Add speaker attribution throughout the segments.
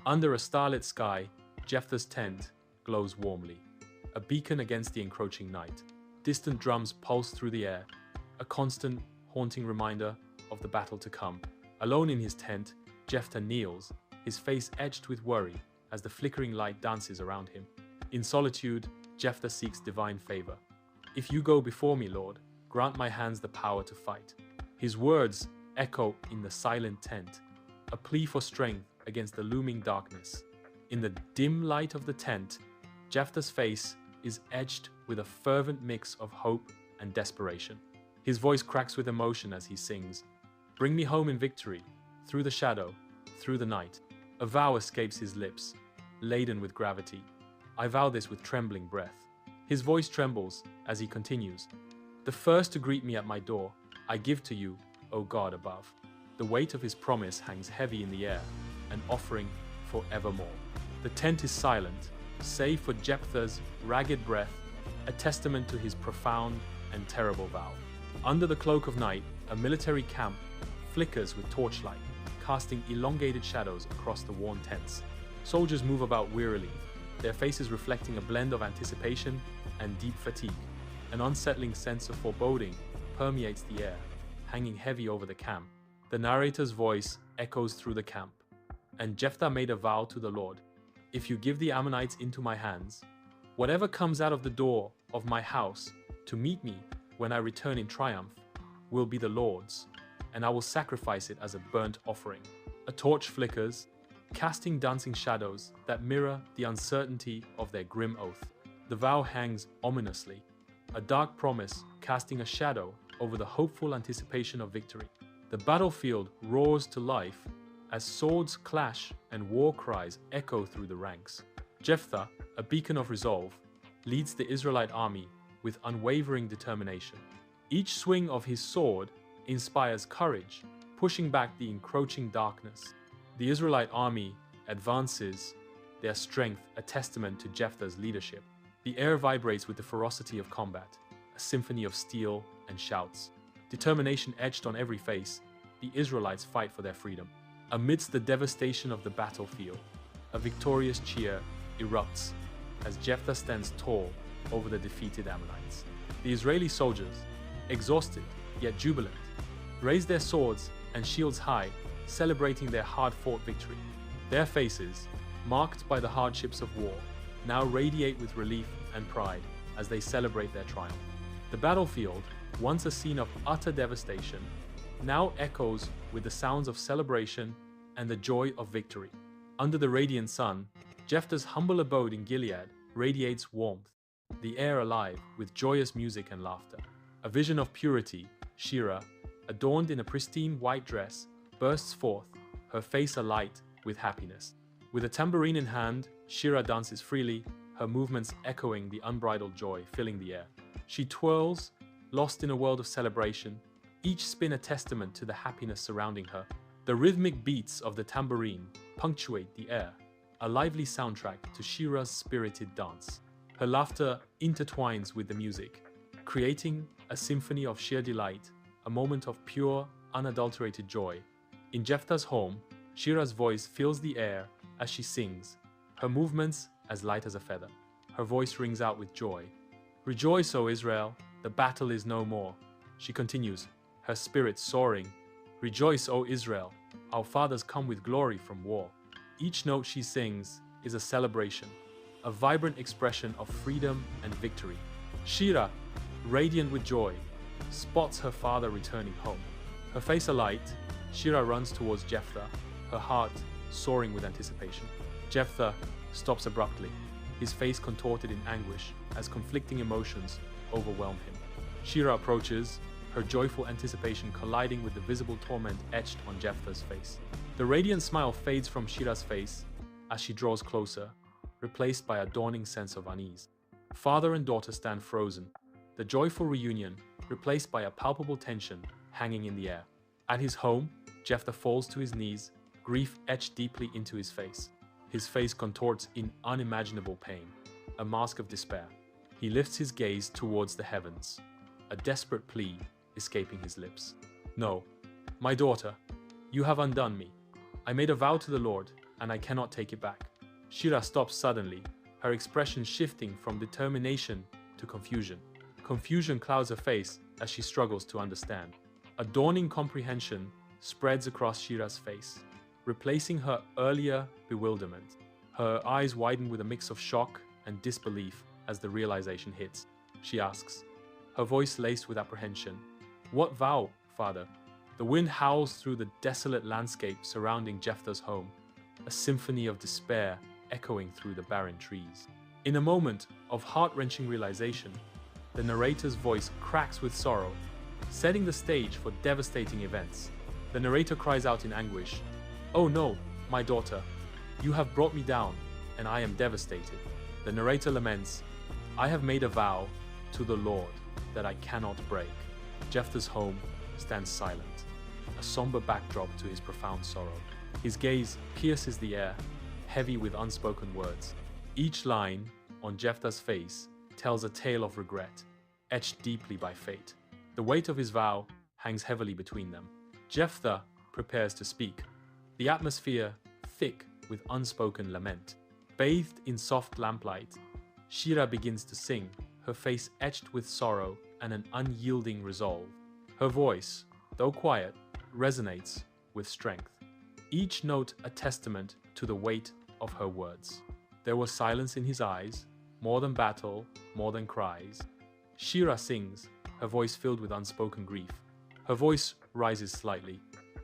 Speaker 1: Under a starlit sky, Jephthah's tent glows warmly, a beacon against the encroaching night. Distant drums pulse through the air, a constant, haunting reminder of the battle to come. Alone in his tent, Jephthah kneels, his face etched with worry as the flickering light dances around him. In solitude, Jephthah seeks divine favor. "If you go before me, Lord, grant my hands the power to fight." His words echo in the silent tent, a plea for strength against the looming darkness. In the dim light of the tent, Jephthah's face is etched with a fervent mix of hope and desperation. His voice cracks with emotion as he sings, "Bring me home in victory, through the shadow, through the night." A vow escapes his lips, laden with gravity. "I vow this with trembling breath." His voice trembles as he continues, "The first to greet me at my door, I give to you, O God above." The weight of his promise hangs heavy in the air, an offering for evermore. The tent is silent, save for Jephthah's ragged breath, a testament to his profound and terrible vow. Under the cloak of night, a military camp flickers with torchlight, casting elongated shadows across the worn tents. Soldiers move about wearily, their faces reflecting a blend of anticipation and deep fatigue. An unsettling sense of foreboding permeates the air, hanging heavy over the camp. The narrator's voice echoes through the camp. "And Jephthah made a vow to the Lord, if you give the Ammonites into my hands, whatever comes out of the door of my house to meet me when I return in triumph will be the Lord's, and I will sacrifice it as a burnt offering." A torch flickers, casting dancing shadows that mirror the uncertainty of their grim oath. The vow hangs ominously, a dark promise casting a shadow over the hopeful anticipation of victory. The battlefield roars to life as swords clash and war cries echo through the ranks. Jephthah, a beacon of resolve, leads the Israelite army with unwavering determination. Each swing of his sword inspires courage, pushing back the encroaching darkness. The Israelite army advances, their strength a testament to Jephthah's leadership. The air vibrates with the ferocity of combat, a symphony of steel and shouts. Determination etched on every face, the Israelites fight for their freedom. Amidst the devastation of the battlefield, a victorious cheer erupts as Jephthah stands tall over the defeated Ammonites. The Israeli soldiers, exhausted yet jubilant, raise their swords and shields high, celebrating their hard-fought victory. Their faces, marked by the hardships of war, now radiate with relief and pride as they celebrate their triumph. The battlefield, once a scene of utter devastation, now echoes with the sounds of celebration and the joy of victory. Under the radiant sun, Jephthah's humble abode in Gilead radiates warmth, the air alive with joyous music and laughter. A vision of purity, Shira, adorned in a pristine white dress, bursts forth, her face alight with happiness. With a tambourine in hand, Shira dances freely, her movements echoing the unbridled joy filling the air. She twirls, lost in a world of celebration, each spin a testament to the happiness surrounding her. The rhythmic beats of the tambourine punctuate the air, a lively soundtrack to Shira's spirited dance. Her laughter intertwines with the music, creating a symphony of sheer delight, a moment of pure, unadulterated joy. In Jephthah's home, Shira's voice fills the air as she sings, her movements as light as a feather. Her voice rings out with joy. "Rejoice, O Israel, the battle is no more." She continues, her spirit soaring. "Rejoice, O Israel, our fathers come with glory from war." Each note she sings is a celebration, a vibrant expression of freedom and victory. Shira, radiant with joy, spots her father returning home. Her face alight, Shira runs towards Jephthah, her heart soaring with anticipation. Jephthah stops abruptly, his face contorted in anguish as conflicting emotions overwhelm him. Shira approaches, her joyful anticipation colliding with the visible torment etched on Jephthah's face. The radiant smile fades from Shira's face as she draws closer, replaced by a dawning sense of unease. Father and daughter stand frozen, the joyful reunion replaced by a palpable tension hanging in the air. At his home, Jephthah falls to his knees, grief etched deeply into his face. His face contorts in unimaginable pain, a mask of despair. He lifts his gaze towards the heavens, a desperate plea escaping his lips. "No, my daughter, you have undone me. I made a vow to the Lord, and I cannot take it back. Shira stops suddenly, her expression shifting from determination to confusion. Confusion clouds her face as she struggles to understand. A dawning comprehension spreads across Shira's face, replacing her earlier bewilderment. Her eyes widen with a mix of shock and disbelief as the realization hits. She asks, her voice laced with apprehension, "What vow, father?" The wind howls through the desolate landscape surrounding Jephthah's home, a symphony of despair echoing through the barren trees. In a moment of heart-wrenching realization, the narrator's voice cracks with sorrow, setting the stage for devastating events. The narrator cries out in anguish, "Oh no, my daughter, you have brought me down, and I am devastated." The narrator laments, "I have made a vow to the Lord that I cannot break." Jephthah's home stands silent, a somber backdrop to his profound sorrow. His gaze pierces the air, heavy with unspoken words. Each line on Jephthah's face tells a tale of regret, etched deeply by fate. The weight of his vow hangs heavily between them. Jephthah prepares to speak, the atmosphere thick with unspoken lament. Bathed in soft lamplight, Shira begins to sing, her face etched with sorrow and an unyielding resolve. Her voice, though quiet, resonates with strength, each note a testament to the weight of her words. There was silence in his eyes, more than battle, more than cries. Shira sings, her voice filled with unspoken grief. Her voice rises slightly.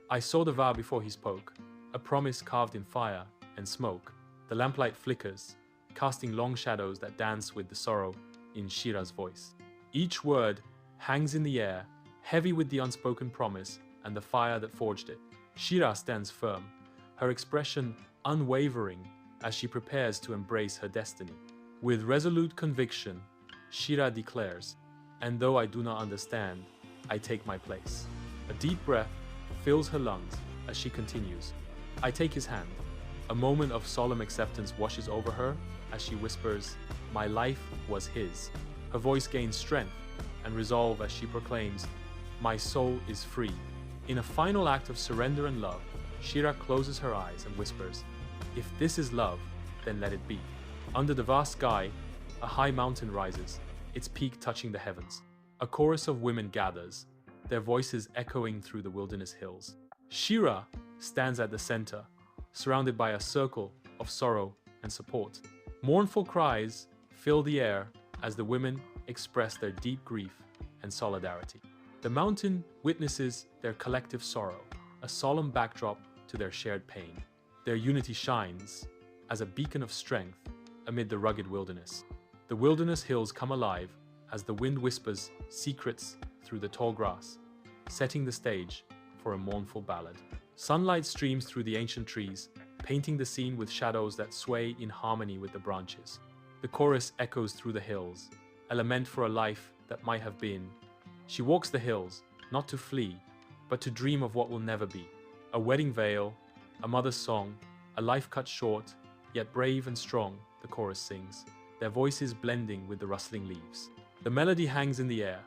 Speaker 1: I saw the vow before he spoke, a promise carved in fire and smoke. The lamplight flickers, casting long shadows that dance with the sorrow in Shira's voice. Each word hangs in the air, heavy with the unspoken promise and the fire that forged it. Shira stands firm, her expression unwavering as she prepares to embrace her destiny. With resolute conviction, Shira declares, "And though I do not understand, I take my place." A deep breath fills her lungs as she continues. I take his hand. A moment of solemn acceptance washes over her as she whispers, "My life was his." Her voice gains strength and resolve as she proclaims, "My soul is free." In a final act of surrender and love, Shira closes her eyes and whispers, "If this is love, then let it be." Under the vast sky, a high mountain rises, its peak touching the heavens. A chorus of women gathers, their voices echoing through the wilderness hills. Shira stands at the center, surrounded by a circle of sorrow and support. Mournful cries fill the air as the women express their deep grief and solidarity. The mountain witnesses their collective sorrow, a solemn backdrop to their shared pain. Their unity shines as a beacon of strength amid the rugged wilderness. The wilderness hills come alive as the wind whispers secrets through the tall grass, setting the stage for a mournful ballad. Sunlight streams through the ancient trees, painting the scene with shadows that sway in harmony with the branches. The chorus echoes through the hills, a lament for a life that might have been. She walks the hills, not to flee, but to dream of what will never be. A wedding veil, a mother's song, a life cut short, yet brave and strong, the chorus sings, their voices blending with the rustling leaves. The melody hangs in the air,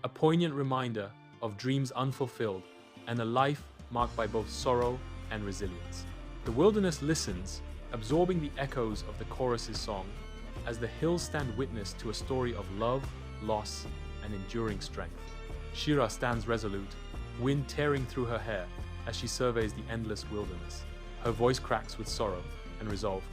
Speaker 1: a poignant reminder of dreams unfulfilled and a life marked by both sorrow and resilience. The wilderness listens, absorbing the echoes of the chorus's song, as the hills stand witness to a story of love, loss, and enduring strength. Shira stands resolute, wind tearing through her hair as she surveys the endless wilderness. Her voice cracks with sorrow and resolve.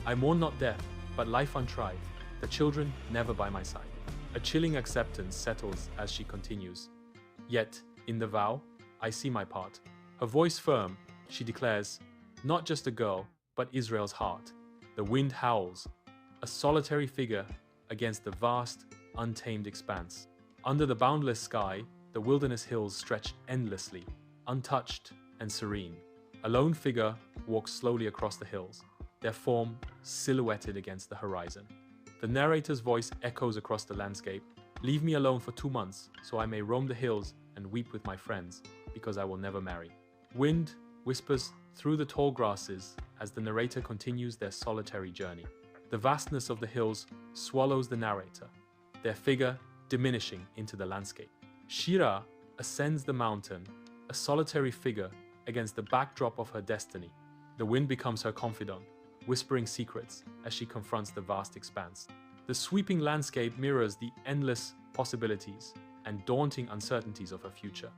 Speaker 1: I mourn not death, but life untried, the children never by my side. A chilling acceptance settles as she continues. Yet, in the vow, I see my part. Her voice firm, she declares, not just a girl, but Israel's heart. The wind howls, a solitary figure against the vast, untamed expanse. Under the boundless sky, the wilderness hills stretch endlessly, untouched and serene. A lone figure walks slowly across the hills, their form silhouetted against the horizon. The narrator's voice echoes across the landscape. Leave me alone for 2 months, so I may roam the hills and weep with my friends, because I will never marry. Wind whispers through the tall grasses as the narrator continues their solitary journey. The vastness of the hills swallows the narrator, their figure diminishing into the landscape. Shira ascends the mountain, a solitary figure against the backdrop of her destiny. The wind becomes her confidant, whispering secrets as she confronts the vast expanse. The sweeping landscape mirrors the endless possibilities and daunting uncertainties of her future.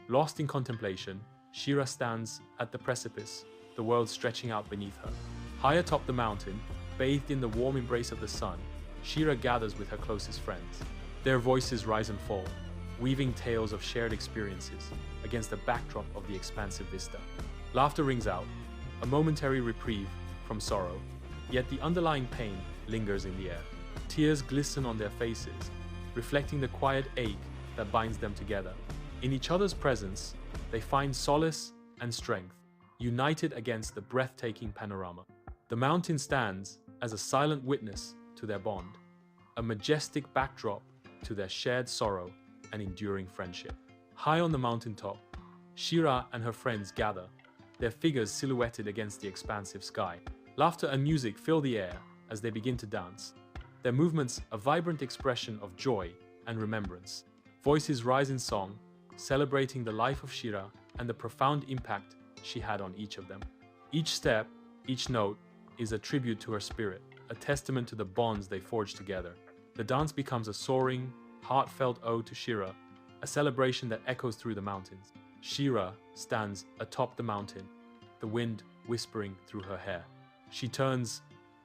Speaker 1: Lost in contemplation, She-Ra stands at the precipice, the world stretching out beneath her. High atop the mountain, bathed in the warm embrace of the sun, She-Ra gathers with her closest friends. Their voices rise and fall, weaving tales of shared experiences against the backdrop of the expansive vista. Laughter rings out, a momentary reprieve from sorrow, yet the underlying pain lingers in the air. Tears glisten on their faces, reflecting the quiet ache that binds them together. In each other's presence, they find solace and strength, united against the breathtaking panorama. The mountain stands as a silent witness to their bond, a majestic backdrop to their shared sorrow and enduring friendship. High on the mountaintop, She-Ra and her friends gather, their figures silhouetted against the expansive sky. Laughter and music fill the air as they begin to dance, their movements a vibrant expression of joy and remembrance. Voices rise in song, celebrating the life of She-Ra and the profound impact she had on each of them. Each step, each note, is a tribute to her spirit, a testament to the bonds they forged together. The dance becomes a soaring, heartfelt ode to She-Ra, a celebration that echoes through the mountains. She-Ra stands atop the mountain, the wind whispering through her hair. She turns,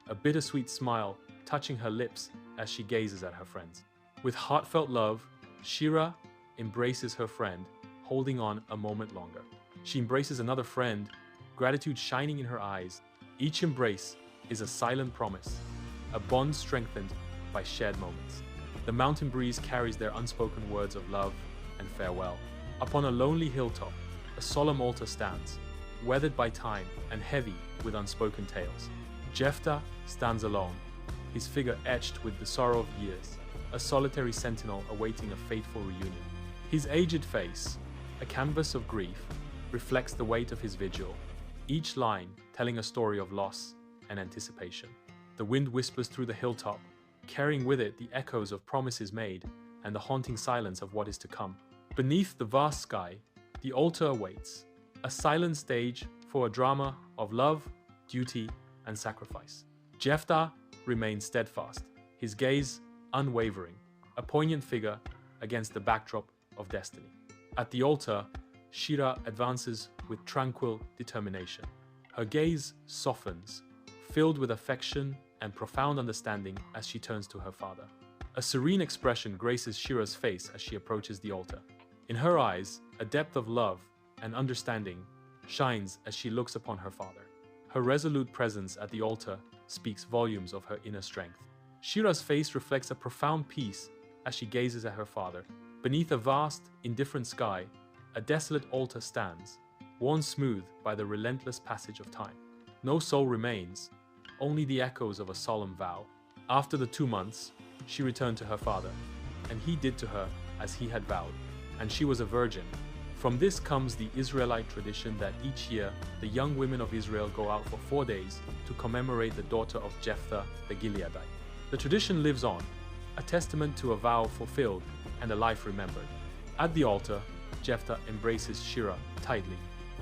Speaker 1: a bittersweet smile touching her lips as she gazes at her friends. With heartfelt love, She-Ra embraces her friend, holding on a moment longer. She embraces another friend, gratitude shining in her eyes. Each embrace is a silent promise, a bond strengthened by shared moments. The mountain breeze carries their unspoken words of love and farewell. Upon a lonely hilltop, a solemn altar stands, weathered by time and heavy with unspoken tales. Jephthah stands alone, his figure etched with the sorrow of years, a solitary sentinel awaiting a fateful reunion. His aged face, a canvas of grief, reflects the weight of his vigil, each line telling a story of loss and anticipation. The wind whispers through the hilltop, carrying with it the echoes of promises made and the haunting silence of what is to come. Beneath the vast sky, the altar awaits, a silent stage for a drama of love, duty, and sacrifice. Jephthah remains steadfast, his gaze unwavering, a poignant figure against the backdrop of destiny. At the altar, She-Ra advances with tranquil determination. Her gaze softens, filled with affection and profound understanding as she turns to her father. A serene expression graces She-Ra's face as she approaches the altar. In her eyes, a depth of love and understanding shines as she looks upon her father. Her resolute presence at the altar speaks volumes of her inner strength. She-Ra's face reflects a profound peace as she gazes at her father. Beneath a vast, indifferent sky, a desolate altar stands, worn smooth by the relentless passage of time. No soul remains, only the echoes of a solemn vow. After the 2 months, she returned to her father, and he did to her as he had vowed, and she was a virgin. From this comes the Israelite tradition that each year the young women of Israel go out for 4 days to commemorate the daughter of Jephthah the Gileadite. The tradition lives on, a testament to a vow fulfilled and a life remembered. At the altar, Jephthah embraces She-Ra tightly,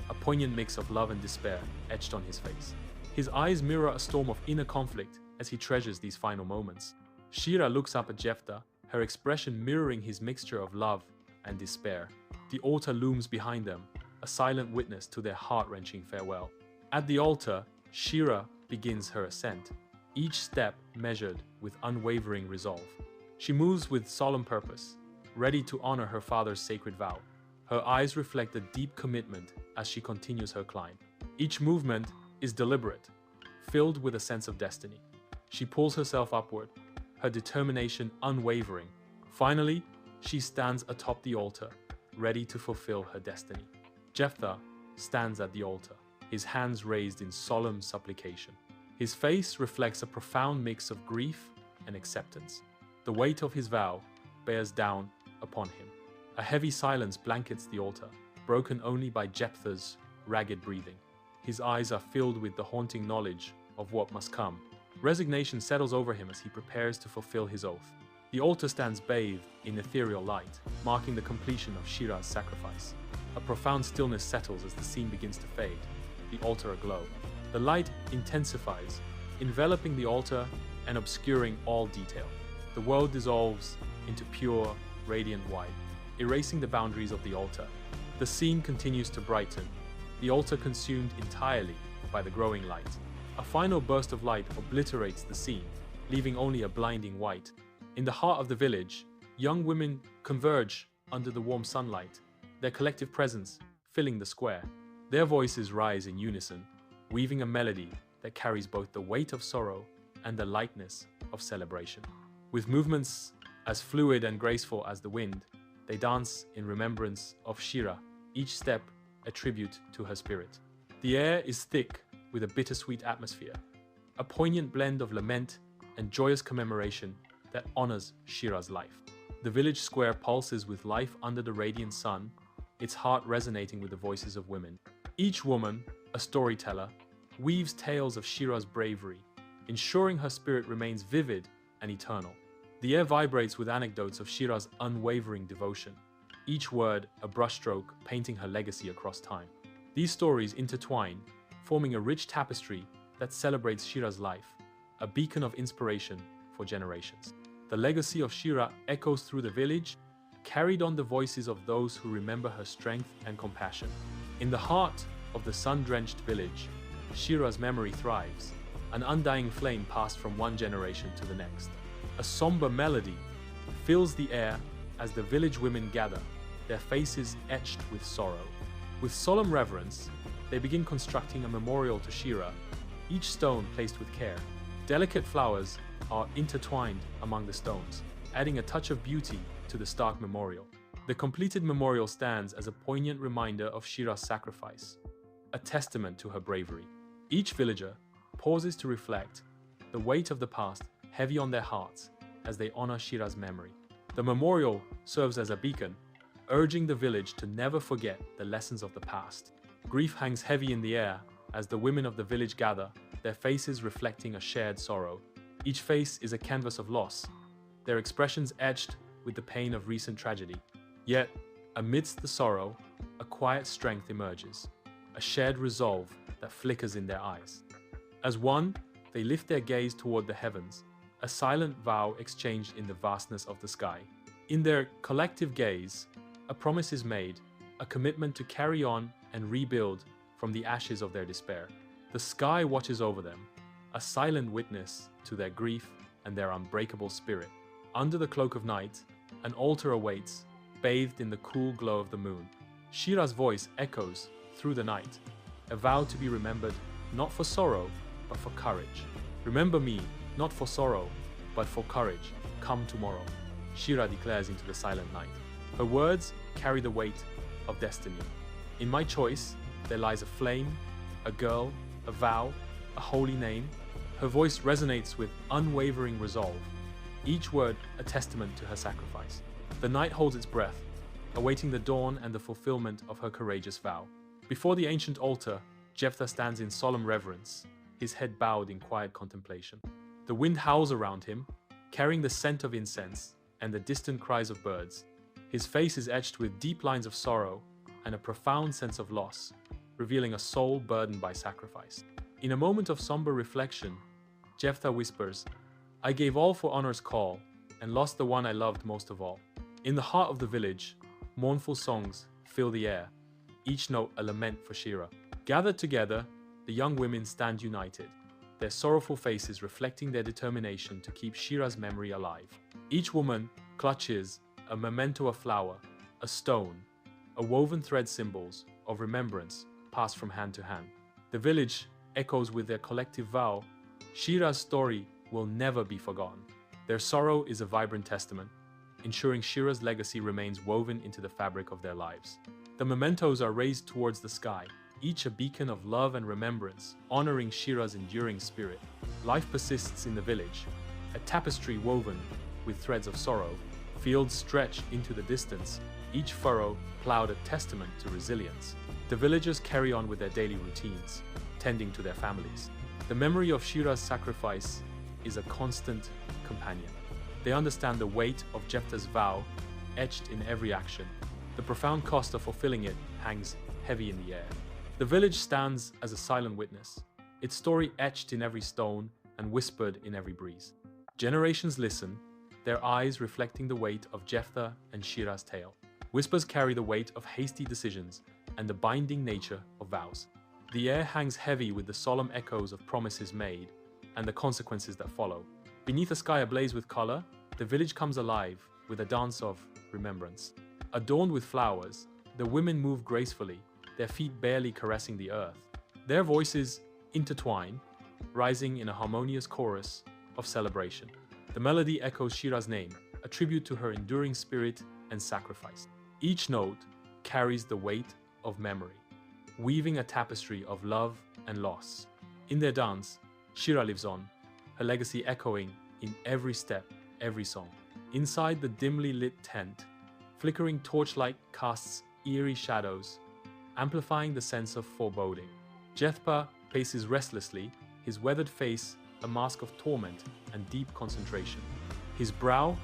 Speaker 1: a poignant mix of love and despair etched on his face. His eyes mirror a storm of inner conflict as he treasures these final moments. She-Ra looks up at Jephthah, her expression mirroring his mixture of love and despair. The altar looms behind them, a silent witness to their heart-wrenching farewell. At the altar, She-Ra begins her ascent, each step measured with unwavering resolve. She moves with solemn purpose, ready to honor her father's sacred vow. Her eyes reflect a deep commitment as she continues her climb. Each movement is deliberate, filled with a sense of destiny. She pulls herself upward, her determination unwavering. Finally, she stands atop the altar, ready to fulfill her destiny. Jephthah stands at the altar, his hands raised in solemn supplication. His face reflects a profound mix of grief and acceptance. The weight of his vow bears down upon him. A heavy silence blankets the altar, broken only by Jephthah's ragged breathing. His eyes are filled with the haunting knowledge of what must come. Resignation settles over him as he prepares to fulfill his oath. The altar stands bathed in ethereal light, marking the completion of She-Ra's sacrifice. A profound stillness settles as the scene begins to fade, the altar aglow. The light intensifies, enveloping the altar and obscuring all detail. The world dissolves into pure, radiant white, erasing the boundaries of the altar. The scene continues to brighten, the altar consumed entirely by the growing light. A final burst of light obliterates the scene, leaving only a blinding white. In the heart of the village, young women converge under the warm sunlight, their collective presence filling the square. Their voices rise in unison, weaving a melody that carries both the weight of sorrow and the lightness of celebration. With movements as fluid and graceful as the wind, they dance in remembrance of Shira, each step a tribute to her spirit. The air is thick with a bittersweet atmosphere, a poignant blend of lament and joyous commemoration that honors Shira's life. The village square pulses with life under the radiant sun, its heart resonating with the voices of women. Each woman, a storyteller, weaves tales of Shira's bravery, ensuring her spirit remains vivid and eternal. The air vibrates with anecdotes of Shira's unwavering devotion, each word a brushstroke painting her legacy across time. These stories intertwine, forming a rich tapestry that celebrates Shira's life, a beacon of inspiration for generations. The legacy of Shira echoes through the village, carried on the voices of those who remember her strength and compassion. In the heart of the sun-drenched village, Shira's memory thrives, an undying flame passed from one generation to the next. A somber melody fills the air as the village women gather, their faces etched with sorrow. With solemn reverence, they begin constructing a memorial to Shira, each stone placed with care. Delicate flowers are intertwined among the stones, adding a touch of beauty to the stark memorial. The completed memorial stands as a poignant reminder of Shira's sacrifice, a testament to her bravery. Each villager pauses to reflect, the weight of the past heavy on their hearts as they honor Shira's memory. The memorial serves as a beacon, urging the village to never forget the lessons of the past. Grief hangs heavy in the air as the women of the village gather, their faces reflecting a shared sorrow. Each face is a canvas of loss, their expressions etched with the pain of recent tragedy. Yet, amidst the sorrow, a quiet strength emerges, a shared resolve that flickers in their eyes. As one, they lift their gaze toward the heavens, a silent vow exchanged in the vastness of the sky. In their collective gaze, a promise is made, a commitment to carry on and rebuild from the ashes of their despair. The sky watches over them, a silent witness to their grief and their unbreakable spirit. Under the cloak of night, an altar awaits, bathed in the cool glow of the moon. Shira's voice echoes through the night, a vow to be remembered not for sorrow, but for courage. Remember me, not for sorrow, but for courage. Come tomorrow, Shira declares into the silent night. Her words carry the weight of destiny. In my choice, there lies a flame, a girl, a vow, a holy name. Her voice resonates with unwavering resolve, each word a testament to her sacrifice. The night holds its breath, awaiting the dawn and the fulfillment of her courageous vow. Before the ancient altar, Jephthah stands in solemn reverence, his head bowed in quiet contemplation. The wind howls around him, carrying the scent of incense and the distant cries of birds. His face is etched with deep lines of sorrow and a profound sense of loss, revealing a soul burdened by sacrifice. In a moment of somber reflection, Jephthah whispers, "I gave all for honor's call and lost the one I loved most of all." In the heart of the village, mournful songs fill the air, each note a lament for Shira. Gathered together, the young women stand united, their sorrowful faces reflecting their determination to keep Shira's memory alive. Each woman clutches a memento, a flower, a stone, a woven thread symbols of remembrance passed from hand to hand. The village echoes with their collective vow, Shira's story will never be forgotten. Their sorrow is a vibrant testament, ensuring Shira's legacy remains woven into the fabric of their lives. The mementos are raised towards the sky, each a beacon of love and remembrance, honoring Shira's enduring spirit. Life persists in the village, a tapestry woven with threads of sorrow. Fields stretch into the distance, each furrow plowed a testament to resilience. The villagers carry on with their daily routines, tending to their families. The memory of Shira's sacrifice is a constant companion. They understand the weight of Jephthah's vow, etched in every action. The profound cost of fulfilling it hangs heavy in the air. The village stands as a silent witness, its story etched in every stone and whispered in every breeze. Generations listen, their eyes reflecting the weight of Jephthah and Shirah's tale. Whispers carry the weight of hasty decisions and the binding nature of vows. The air hangs heavy with the solemn echoes of promises made and the consequences that follow. Beneath a sky ablaze with color, the village comes alive with a dance of remembrance. Adorned with flowers, the women move gracefully, their feet barely caressing the earth. Their voices intertwine, rising in a harmonious chorus of celebration. The melody echoes Shirah's name, a tribute to her enduring spirit and sacrifice. Each note carries the weight of memory, weaving a tapestry of love and loss. In their dance, Shirah lives on, her legacy echoing in every step, every song. Inside the dimly lit tent, flickering torchlight casts eerie shadows, amplifying the sense of foreboding. Jephthah paces restlessly, his weathered face a mask of torment and deep concentration. His brow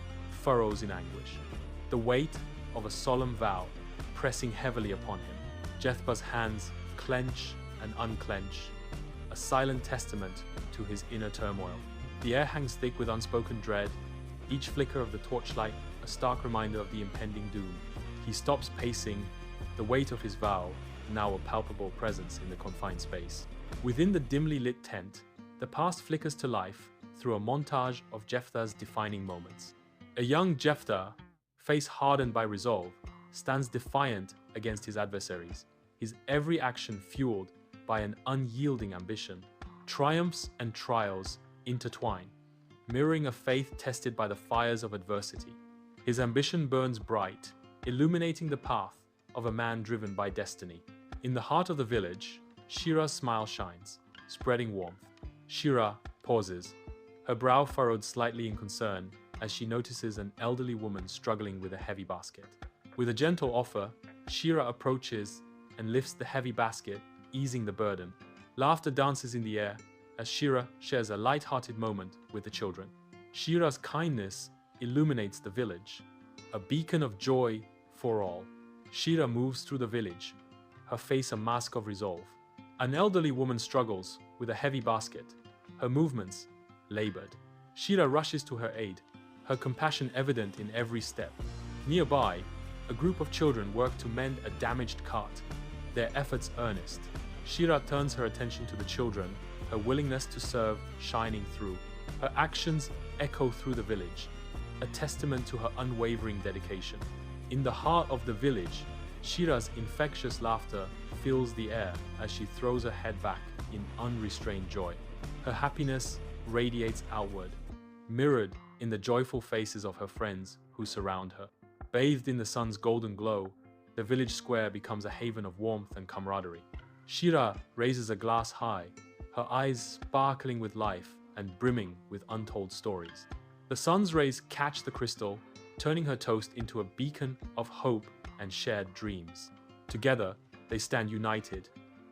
Speaker 1: furrows in anguish, the weight of a solemn vow pressing heavily upon him. Jephthah's hands clench and unclench, a silent testament to his inner turmoil. The air hangs thick with unspoken dread, each flicker of the torchlight a stark reminder of the impending doom. He stops pacing, the weight of his vow now a palpable presence in the confined space. Within the dimly lit tent, the past flickers to life through a montage of Jephthah's defining moments. A young Jephthah, face hardened by resolve, stands defiant against his adversaries, his every action fueled by an unyielding ambition. Triumphs and trials intertwine, mirroring a faith tested by the fires of adversity. His ambition burns bright, illuminating the path of a man driven by destiny. In the heart of the village, Shirah's smile shines, spreading warmth. Shirah pauses, her brow furrowed slightly in concern as she notices an elderly woman struggling with a heavy basket. With a gentle offer, Shirah approaches and lifts the heavy basket, easing the burden. Laughter dances in the air as Shirah shares a light-hearted moment with the children. Shirah's kindness illuminates the village, a beacon of joy for all. Shirah moves through the village, her face a mask of resolve. An elderly woman struggles with a heavy basket, her movements labored. Shirah rushes to her aid, her compassion evident in every step. Nearby, a group of children work to mend a damaged cart, their efforts earnest. Shirah turns her attention to the children, her willingness to serve shining through. Her actions echo through the village, a testament to her unwavering dedication. In the heart of the village, Shirah's infectious laughter fills the air as she throws her head back in unrestrained joy. Her happiness radiates outward, mirrored in the joyful faces of her friends who surround her. Bathed in the sun's golden glow, the village square becomes a haven of warmth and camaraderie. Shirah raises a glass high, her eyes sparkling with life and brimming with untold stories. The sun's rays catch the crystal, turning her toast into a beacon of hope and shared dreams. Together, they stand united,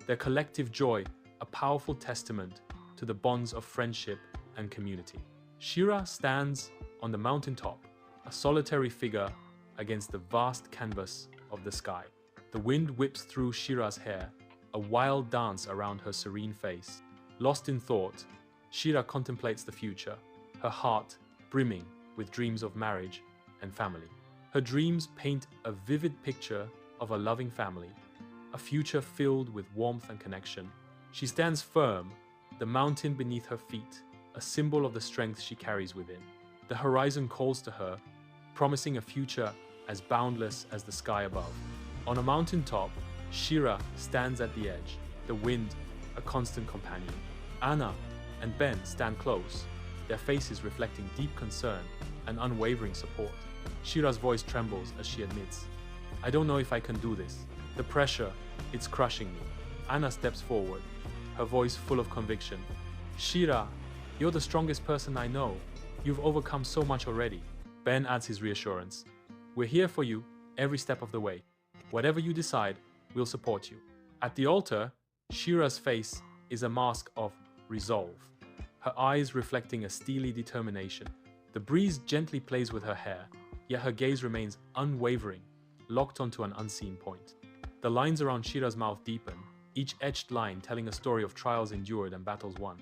Speaker 1: their collective joy a powerful testament to the bonds of friendship and community. Shirah stands on the mountaintop, a solitary figure against the vast canvas of the sky. The wind whips through Shirah's hair, a wild dance around her serene face. Lost in thought, Shirah contemplates the future, her heart brimming with dreams of marriage and family. Her dreams paint a vivid picture of a loving family, a future filled with warmth and connection. She stands firm, the mountain beneath her feet, a symbol of the strength she carries within. The horizon calls to her, promising a future as boundless as the sky above. On a mountaintop, Shirah stands at the edge, the wind a constant companion. Anna and Ben stand close, their faces reflecting deep concern and unwavering support. Shirah's voice trembles as she admits, "I don't know if I can do this. The pressure, it's crushing me." Anna steps forward, her voice full of conviction. "Shirah, you're the strongest person I know. You've overcome so much already." Ben adds his reassurance. "We're here for you every step of the way. Whatever you decide, we'll support you." At the altar, Shirah's face is a mask of resolve, her eyes reflecting a steely determination. The breeze gently plays with her hair, yet her gaze remains unwavering, locked onto an unseen point. The lines around Shirah's mouth deepen, each etched line telling a story of trials endured and battles won.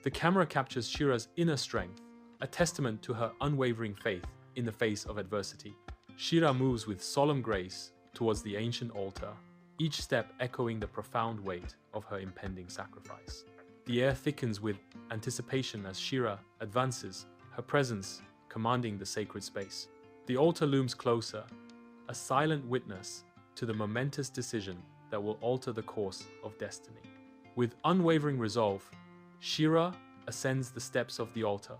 Speaker 1: The camera captures Shira's inner strength, a testament to her unwavering faith in the face of adversity. Shira moves with solemn grace towards the ancient altar, each step echoing the profound weight of her impending sacrifice. The air thickens with anticipation as Shira advances, her presence commanding the sacred space. The altar looms closer, a silent witness to the momentous decision that will alter the course of destiny. With unwavering resolve, Shira ascends the steps of the altar,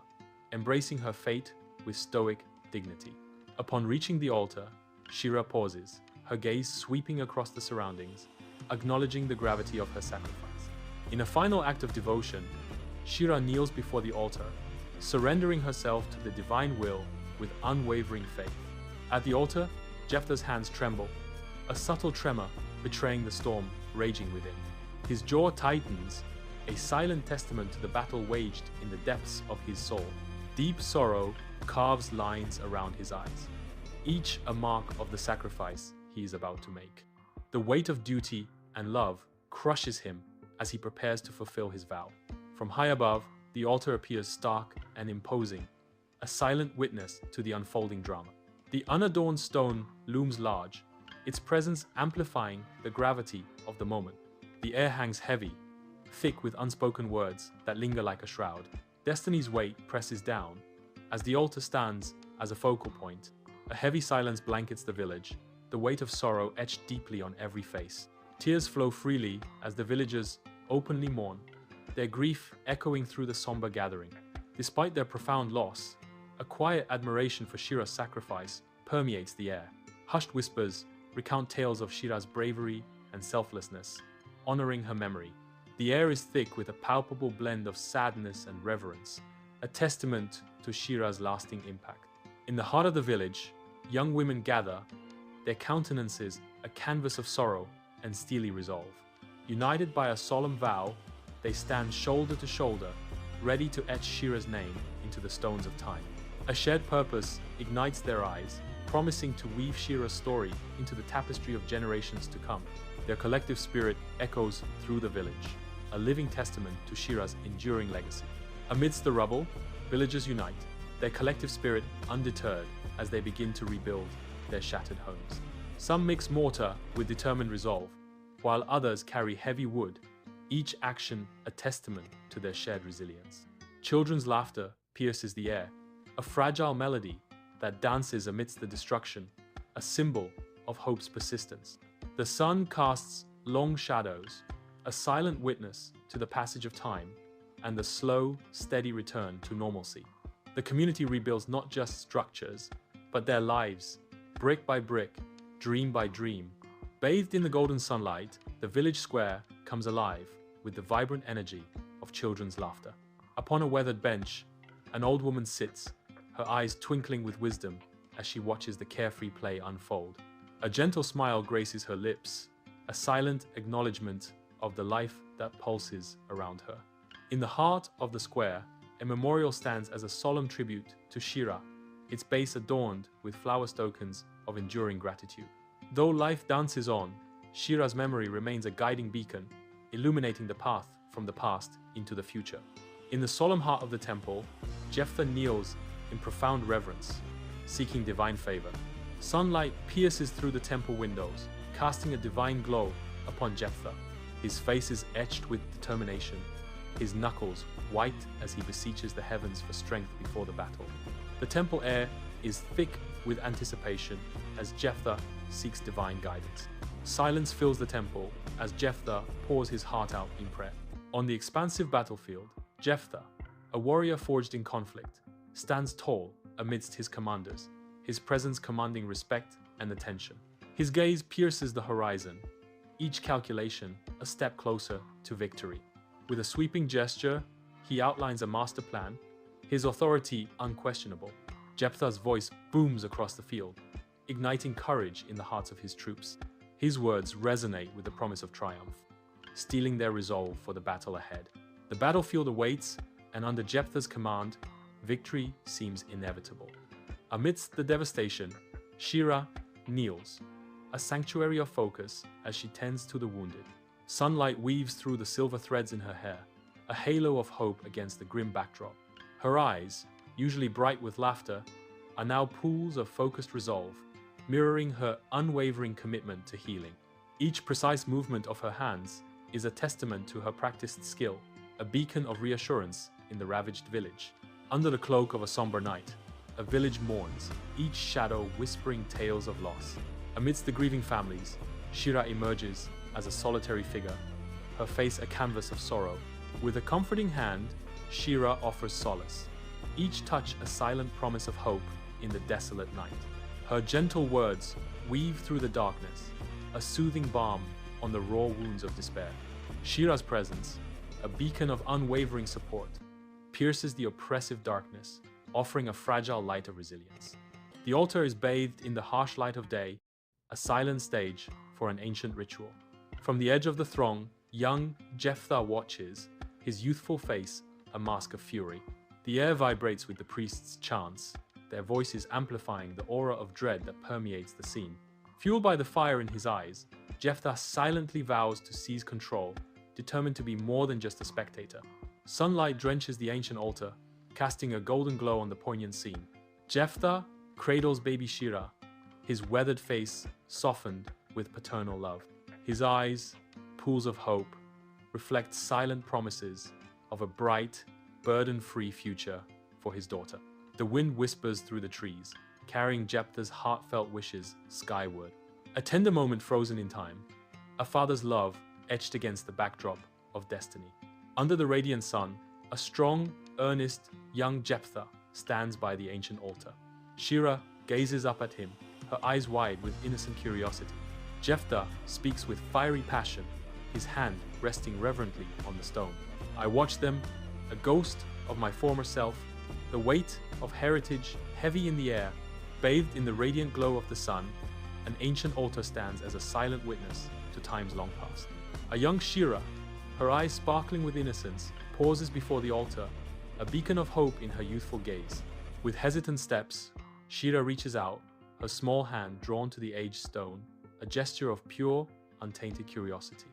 Speaker 1: embracing her fate with stoic dignity. Upon reaching the altar, Shira pauses, her gaze sweeping across the surroundings, acknowledging the gravity of her sacrifice. In a final act of devotion, Shira kneels before the altar, surrendering herself to the divine will with unwavering faith. At the altar, Jephthah's hands tremble, a subtle tremor betraying the storm raging within. His jaw tightens, a silent testament to the battle waged in the depths of his soul. Deep sorrow carves lines around his eyes, each a mark of the sacrifice he is about to make. The weight of duty and love crushes him as he prepares to fulfill his vow. From high above, the altar appears stark and imposing, a silent witness to the unfolding drama. The unadorned stone looms large, its presence amplifying the gravity of the moment. The air hangs heavy, thick with unspoken words that linger like a shroud. Destiny's weight presses down. As the altar stands as a focal point, a heavy silence blankets the village, the weight of sorrow etched deeply on every face. Tears flow freely as the villagers openly mourn, their grief echoing through the somber gathering. Despite their profound loss, a quiet admiration for Shira's sacrifice permeates the air. Hushed whispers recount tales of Shira's bravery and selflessness, honoring her memory. The air is thick with a palpable blend of sadness and reverence, a testament to Shira's lasting impact. In the heart of the village, young women gather, their countenances a canvas of sorrow and steely resolve. United by a solemn vow, they stand shoulder to shoulder, ready to etch Shira's name into the stones of time. A shared purpose ignites their eyes, promising to weave Shira's story into the tapestry of generations to come. Their collective spirit echoes through the village, a living testament to Shira's enduring legacy. Amidst the rubble, villagers unite, their collective spirit undeterred as they begin to rebuild their shattered homes. Some mix mortar with determined resolve, while others carry heavy wood, each action a testament to their shared resilience. Children's laughter pierces the air, a fragile melody that dances amidst the destruction, a symbol of hope's persistence. The sun casts long shadows, a silent witness to the passage of time and the slow, steady return to normalcy. The community rebuilds not just structures, but their lives, brick by brick, dream by dream. Bathed in the golden sunlight, the village square comes alive with the vibrant energy of children's laughter. Upon a weathered bench, an old woman sits, her eyes twinkling with wisdom as she watches the carefree play unfold. A gentle smile graces her lips, a silent acknowledgement of the life that pulses around her. In the heart of the square, a memorial stands as a solemn tribute to Shira, its base adorned with flower tokens of enduring gratitude. Though life dances on, Shira's memory remains a guiding beacon, illuminating the path from the past into the future. In the solemn heart of the temple, Jephthah kneels in profound reverence, seeking divine favor. Sunlight pierces through the temple windows, casting a divine glow upon Jephthah. His face is etched with determination, his knuckles white as he beseeches the heavens for strength before the battle. The temple air is thick with anticipation as Jephthah seeks divine guidance. Silence fills the temple as Jephthah pours his heart out in prayer. On the expansive battlefield, Jephthah, a warrior forged in conflict, stands tall amidst his commanders, his presence commanding respect and attention. His gaze pierces the horizon, each calculation a step closer to victory. With a sweeping gesture, he outlines a master plan, his authority unquestionable. Jephthah's voice booms across the field, igniting courage in the hearts of his troops. His words resonate with the promise of triumph, steeling their resolve for the battle ahead. The battlefield awaits, and under Jephthah's command, victory seems inevitable. Amidst the devastation, Shira kneels, a sanctuary of focus as she tends to the wounded. Sunlight weaves through the silver threads in her hair, a halo of hope against the grim backdrop. Her eyes, usually bright with laughter, are now pools of focused resolve, mirroring her unwavering commitment to healing. Each precise movement of her hands is a testament to her practiced skill, a beacon of reassurance in the ravaged village. Under the cloak of a somber night, a village mourns, each shadow whispering tales of loss. Amidst the grieving families, Shira emerges as a solitary figure, her face a canvas of sorrow. With a comforting hand, Shira offers solace, each touch a silent promise of hope in the desolate night. Her gentle words weave through the darkness, a soothing balm on the raw wounds of despair. Shira's presence, a beacon of unwavering support, pierces the oppressive darkness, offering a fragile light of resilience. The altar is bathed in the harsh light of day, a silent stage for an ancient ritual. From the edge of the throng, young Jephthah watches, his youthful face a mask of fury. The air vibrates with the priest's chants, their voices amplifying the aura of dread that permeates the scene. Fueled by the fire in his eyes, Jephthah silently vows to seize control, determined to be more than just a spectator. Sunlight drenches the ancient altar, casting a golden glow on the poignant scene. Jephthah cradles baby Shira, his weathered face softened with paternal love. His eyes, pools of hope, reflect silent promises of a bright, burden-free future for his daughter. The wind whispers through the trees, carrying Jephthah's heartfelt wishes skyward. A tender moment frozen in time, a father's love etched against the backdrop of destiny. Under the radiant sun, a strong, earnest, young Jephthah stands by the ancient altar. Shira gazes up at him, her eyes wide with innocent curiosity. Jephthah speaks with fiery passion, his hand resting reverently on the stone. I watch them, a ghost of my former self, the weight of heritage heavy in the air, bathed in the radiant glow of the sun. An ancient altar stands as a silent witness to times long past. A young Shira, her eyes sparkling with innocence, pauses before the altar, a beacon of hope in her youthful gaze. With hesitant steps, Shira reaches out, her small hand drawn to the aged stone, a gesture of pure, untainted curiosity.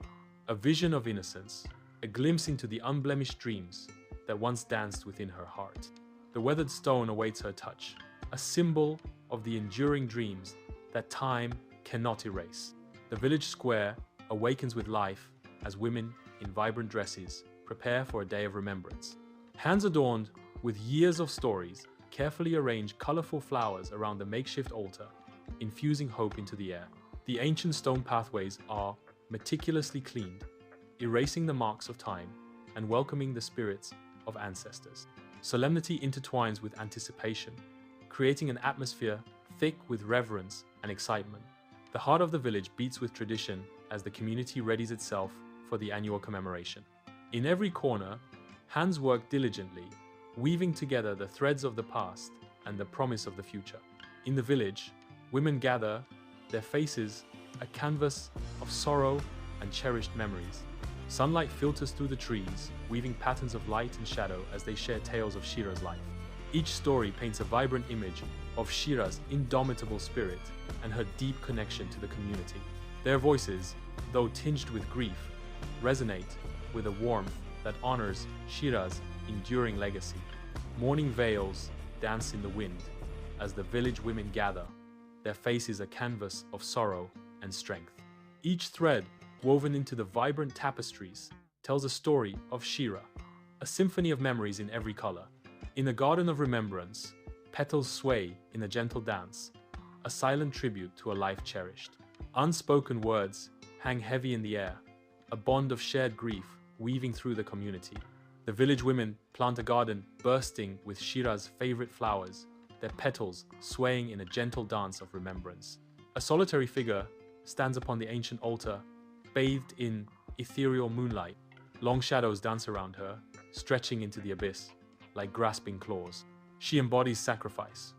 Speaker 1: A vision of innocence, a glimpse into the unblemished dreams that once danced within her heart. The weathered stone awaits her touch, a symbol of the enduring dreams that time cannot erase. The village square awakens with life as women in vibrant dresses prepare for a day of remembrance. Hands adorned with years of stories carefully arrange colorful flowers around the makeshift altar, infusing hope into the air. The ancient stone pathways are meticulously cleaned, erasing the marks of time and welcoming the spirits of ancestors. Solemnity intertwines with anticipation, creating an atmosphere thick with reverence and excitement. The heart of the village beats with tradition as the community readies itself for the annual commemoration. In every corner, hands work diligently, weaving together the threads of the past and the promise of the future. In the village, women gather, their faces a canvas of sorrow and cherished memories. Sunlight filters through the trees, weaving patterns of light and shadow as they share tales of Shira's life. Each story paints a vibrant image of Shira's indomitable spirit and her deep connection to the community. Their voices, though tinged with grief, resonate with a warmth that honors Shira's enduring legacy. Mourning veils dance in the wind as the village women gather, their faces a canvas of sorrow and strength. Each thread, woven into the vibrant tapestries, tells a story of Shira, a symphony of memories in every color. In a garden of remembrance, petals sway in a gentle dance, a silent tribute to a life cherished. Unspoken words hang heavy in the air, a bond of shared grief weaving through the community. The village women plant a garden bursting with Shira's favorite flowers, their petals swaying in a gentle dance of remembrance. A solitary figure stands upon the ancient altar, bathed in ethereal moonlight. Long shadows dance around her, stretching into the abyss like grasping claws. She embodies sacrifice,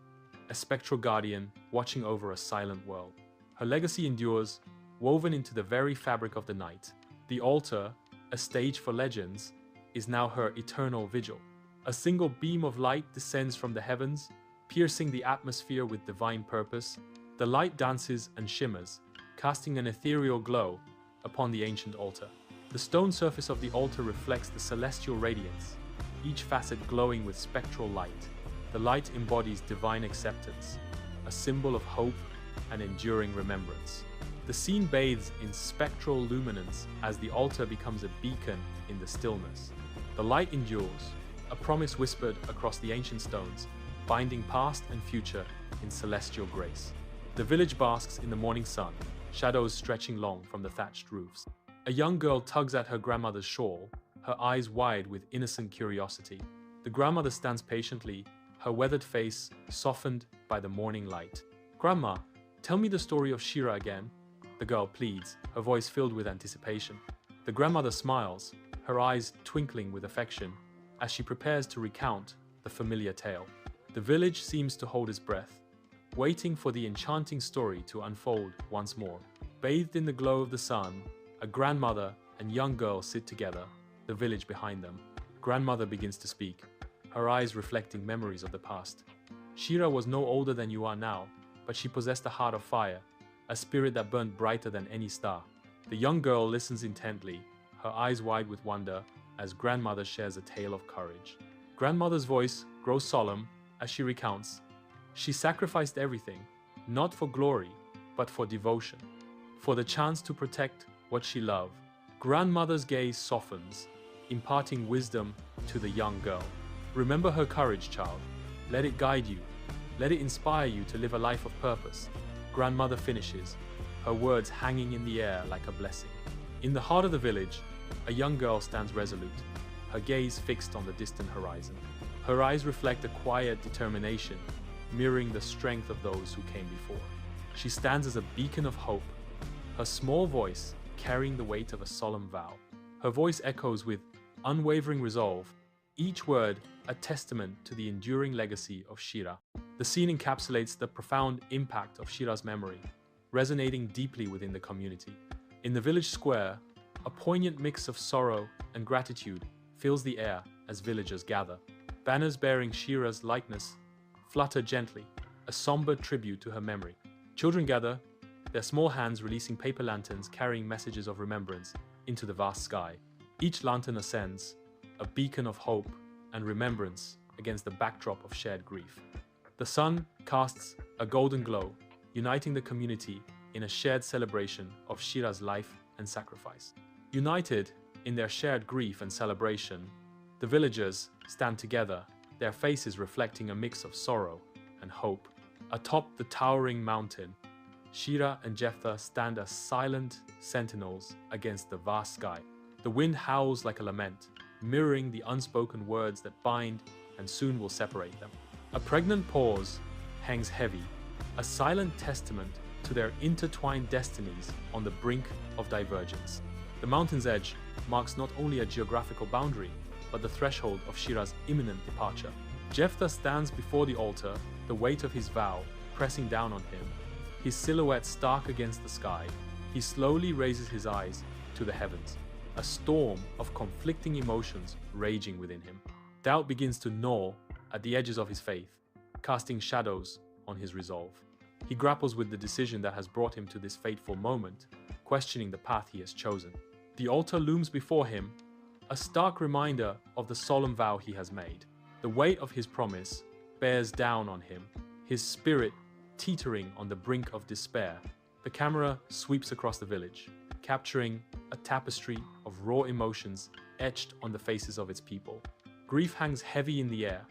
Speaker 1: a spectral guardian watching over a silent world. Her legacy endures, woven into the very fabric of the night. The altar, a stage for legends, is now her eternal vigil. A single beam of light descends from the heavens, piercing the atmosphere with divine purpose. The light dances and shimmers, casting an ethereal glow upon the ancient altar. The stone surface of the altar reflects the celestial radiance, each facet glowing with spectral light. The light embodies divine acceptance, a symbol of hope and enduring remembrance. The scene bathes in spectral luminance as the altar becomes a beacon in the stillness. The light endures, a promise whispered across the ancient stones, binding past and future in celestial grace. The village basks in the morning sun, shadows stretching long from the thatched roofs. A young girl tugs at her grandmother's shawl, her eyes wide with innocent curiosity. The grandmother stands patiently, her weathered face softened by the morning light. "Grandma, tell me the story of Shira again," the girl pleads, her voice filled with anticipation. The grandmother smiles, her eyes twinkling with affection, as she prepares to recount the familiar tale. The village seems to hold its breath, waiting for the enchanting story to unfold once more. Bathed in the glow of the sun, a grandmother and young girl sit together, the village behind them. Grandmother begins to speak, her eyes reflecting memories of the past. "Shira was no older than you are now, but she possessed a heart of fire, a spirit that burned brighter than any star." The young girl listens intently, her eyes wide with wonder, as grandmother shares a tale of courage. Grandmother's voice grows solemn as she recounts. "She sacrificed everything, not for glory, but for devotion, for the chance to protect what she loved." Grandmother's gaze softens, imparting wisdom to the young girl. "Remember her courage, child. Let it guide you. Let it inspire you to live a life of purpose." Grandmother finishes, her words hanging in the air like a blessing. In the heart of the village, a young girl stands resolute, her gaze fixed on the distant horizon. Her eyes reflect a quiet determination, mirroring the strength of those who came before. She stands as a beacon of hope, her small voice carrying the weight of a solemn vow. Her voice echoes with unwavering resolve, each word a testament to the enduring legacy of Shira. The scene encapsulates the profound impact of Shira's memory, resonating deeply within the community. In the village square, a poignant mix of sorrow and gratitude fills the air as villagers gather. Banners bearing Shira's likeness flutter gently, a somber tribute to her memory. Children gather, their small hands releasing paper lanterns carrying messages of remembrance into the vast sky. Each lantern ascends, a beacon of hope and remembrance against the backdrop of shared grief. The sun casts a golden glow, uniting the community in a shared celebration of Shira's life and sacrifice. United in their shared grief and celebration, the villagers stand together, their faces reflecting a mix of sorrow and hope. Atop the towering mountain, Shira and Jephthah stand as silent sentinels against the vast sky. The wind howls like a lament, mirroring the unspoken words that bind and soon will separate them. A pregnant pause hangs heavy, a silent testament to their intertwined destinies on the brink of divergence. The mountain's edge marks not only a geographical boundary, but the threshold of Shira's imminent departure. Jephthah stands before the altar, the weight of his vow pressing down on him, his silhouette stark against the sky. He slowly raises his eyes to the heavens, a storm of conflicting emotions raging within him. Doubt begins to gnaw at the edges of his faith, casting shadows on his resolve. He grapples with the decision that has brought him to this fateful moment, questioning the path he has chosen. The altar looms before him, a stark reminder of the solemn vow he has made. The weight of his promise bears down on him, his spirit teetering on the brink of despair. The camera sweeps across the village, capturing a tapestry of raw emotions etched on the faces of its people. Grief hangs heavy in the air,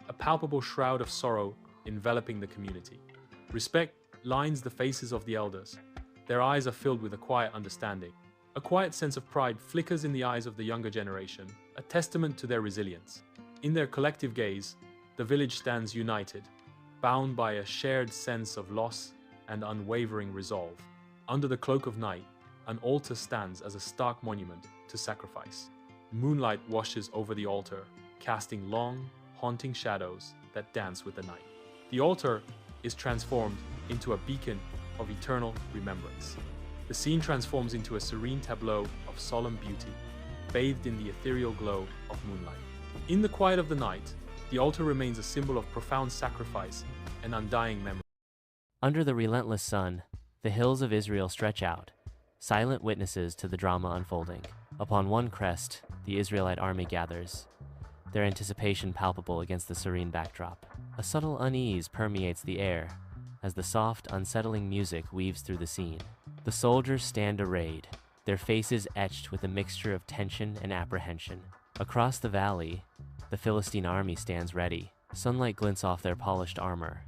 Speaker 1: a palpable shroud of sorrow enveloping the community. Respect lines the faces of the elders. Their eyes are filled with a quiet understanding. A quiet sense of pride flickers in the eyes of the younger generation, a testament to their resilience. In their collective gaze, the village stands united, bound by a shared sense of loss and unwavering resolve. Under the cloak of night, an altar stands as a stark monument to sacrifice. Moonlight washes over the altar, casting long, haunting shadows that dance with the night. The altar is transformed into a beacon of eternal remembrance. The scene transforms into a serene tableau of solemn beauty, bathed in the ethereal glow of moonlight. In the quiet of the night, the altar remains a symbol of profound sacrifice and undying memory.
Speaker 2: Under the relentless sun, the hills of Israel stretch out, silent witnesses to the drama unfolding. Upon one crest, the Israelite army gathers, their anticipation palpable against the serene backdrop. A subtle unease permeates the air as the soft, unsettling music weaves through the scene. The soldiers stand arrayed, their faces etched with a mixture of tension and apprehension. Across the valley, the Philistine army stands ready. Sunlight glints off their polished armor,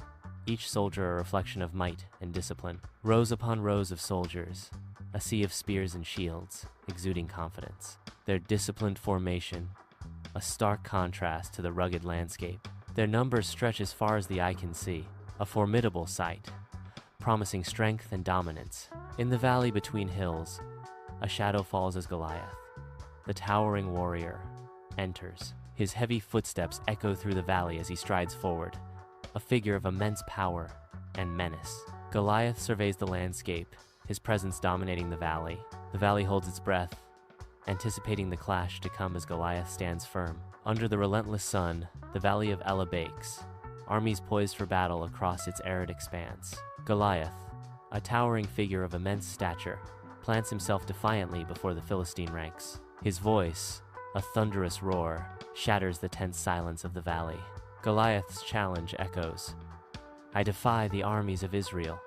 Speaker 2: each soldier a reflection of might and discipline. Rows upon rows of soldiers, a sea of spears and shields, exuding confidence. Their disciplined formation, a stark contrast to the rugged landscape. Their numbers stretch as far as the eye can see, a formidable sight, promising strength and dominance. In the valley between hills, a shadow falls as Goliath, the towering warrior, enters. His heavy footsteps echo through the valley as he strides forward, a figure of immense power and menace. Goliath surveys the landscape, his presence dominating the valley. The valley holds its breath, anticipating the clash to come as Goliath stands firm. Under the relentless sun, the valley of Elah bakes, armies poised for battle across its arid expanse. Goliath, a towering figure of immense stature, plants himself defiantly before the Philistine ranks. His voice, a thunderous roar, shatters the tense silence of the valley. Goliath's challenge echoes, "I defy the armies of Israel.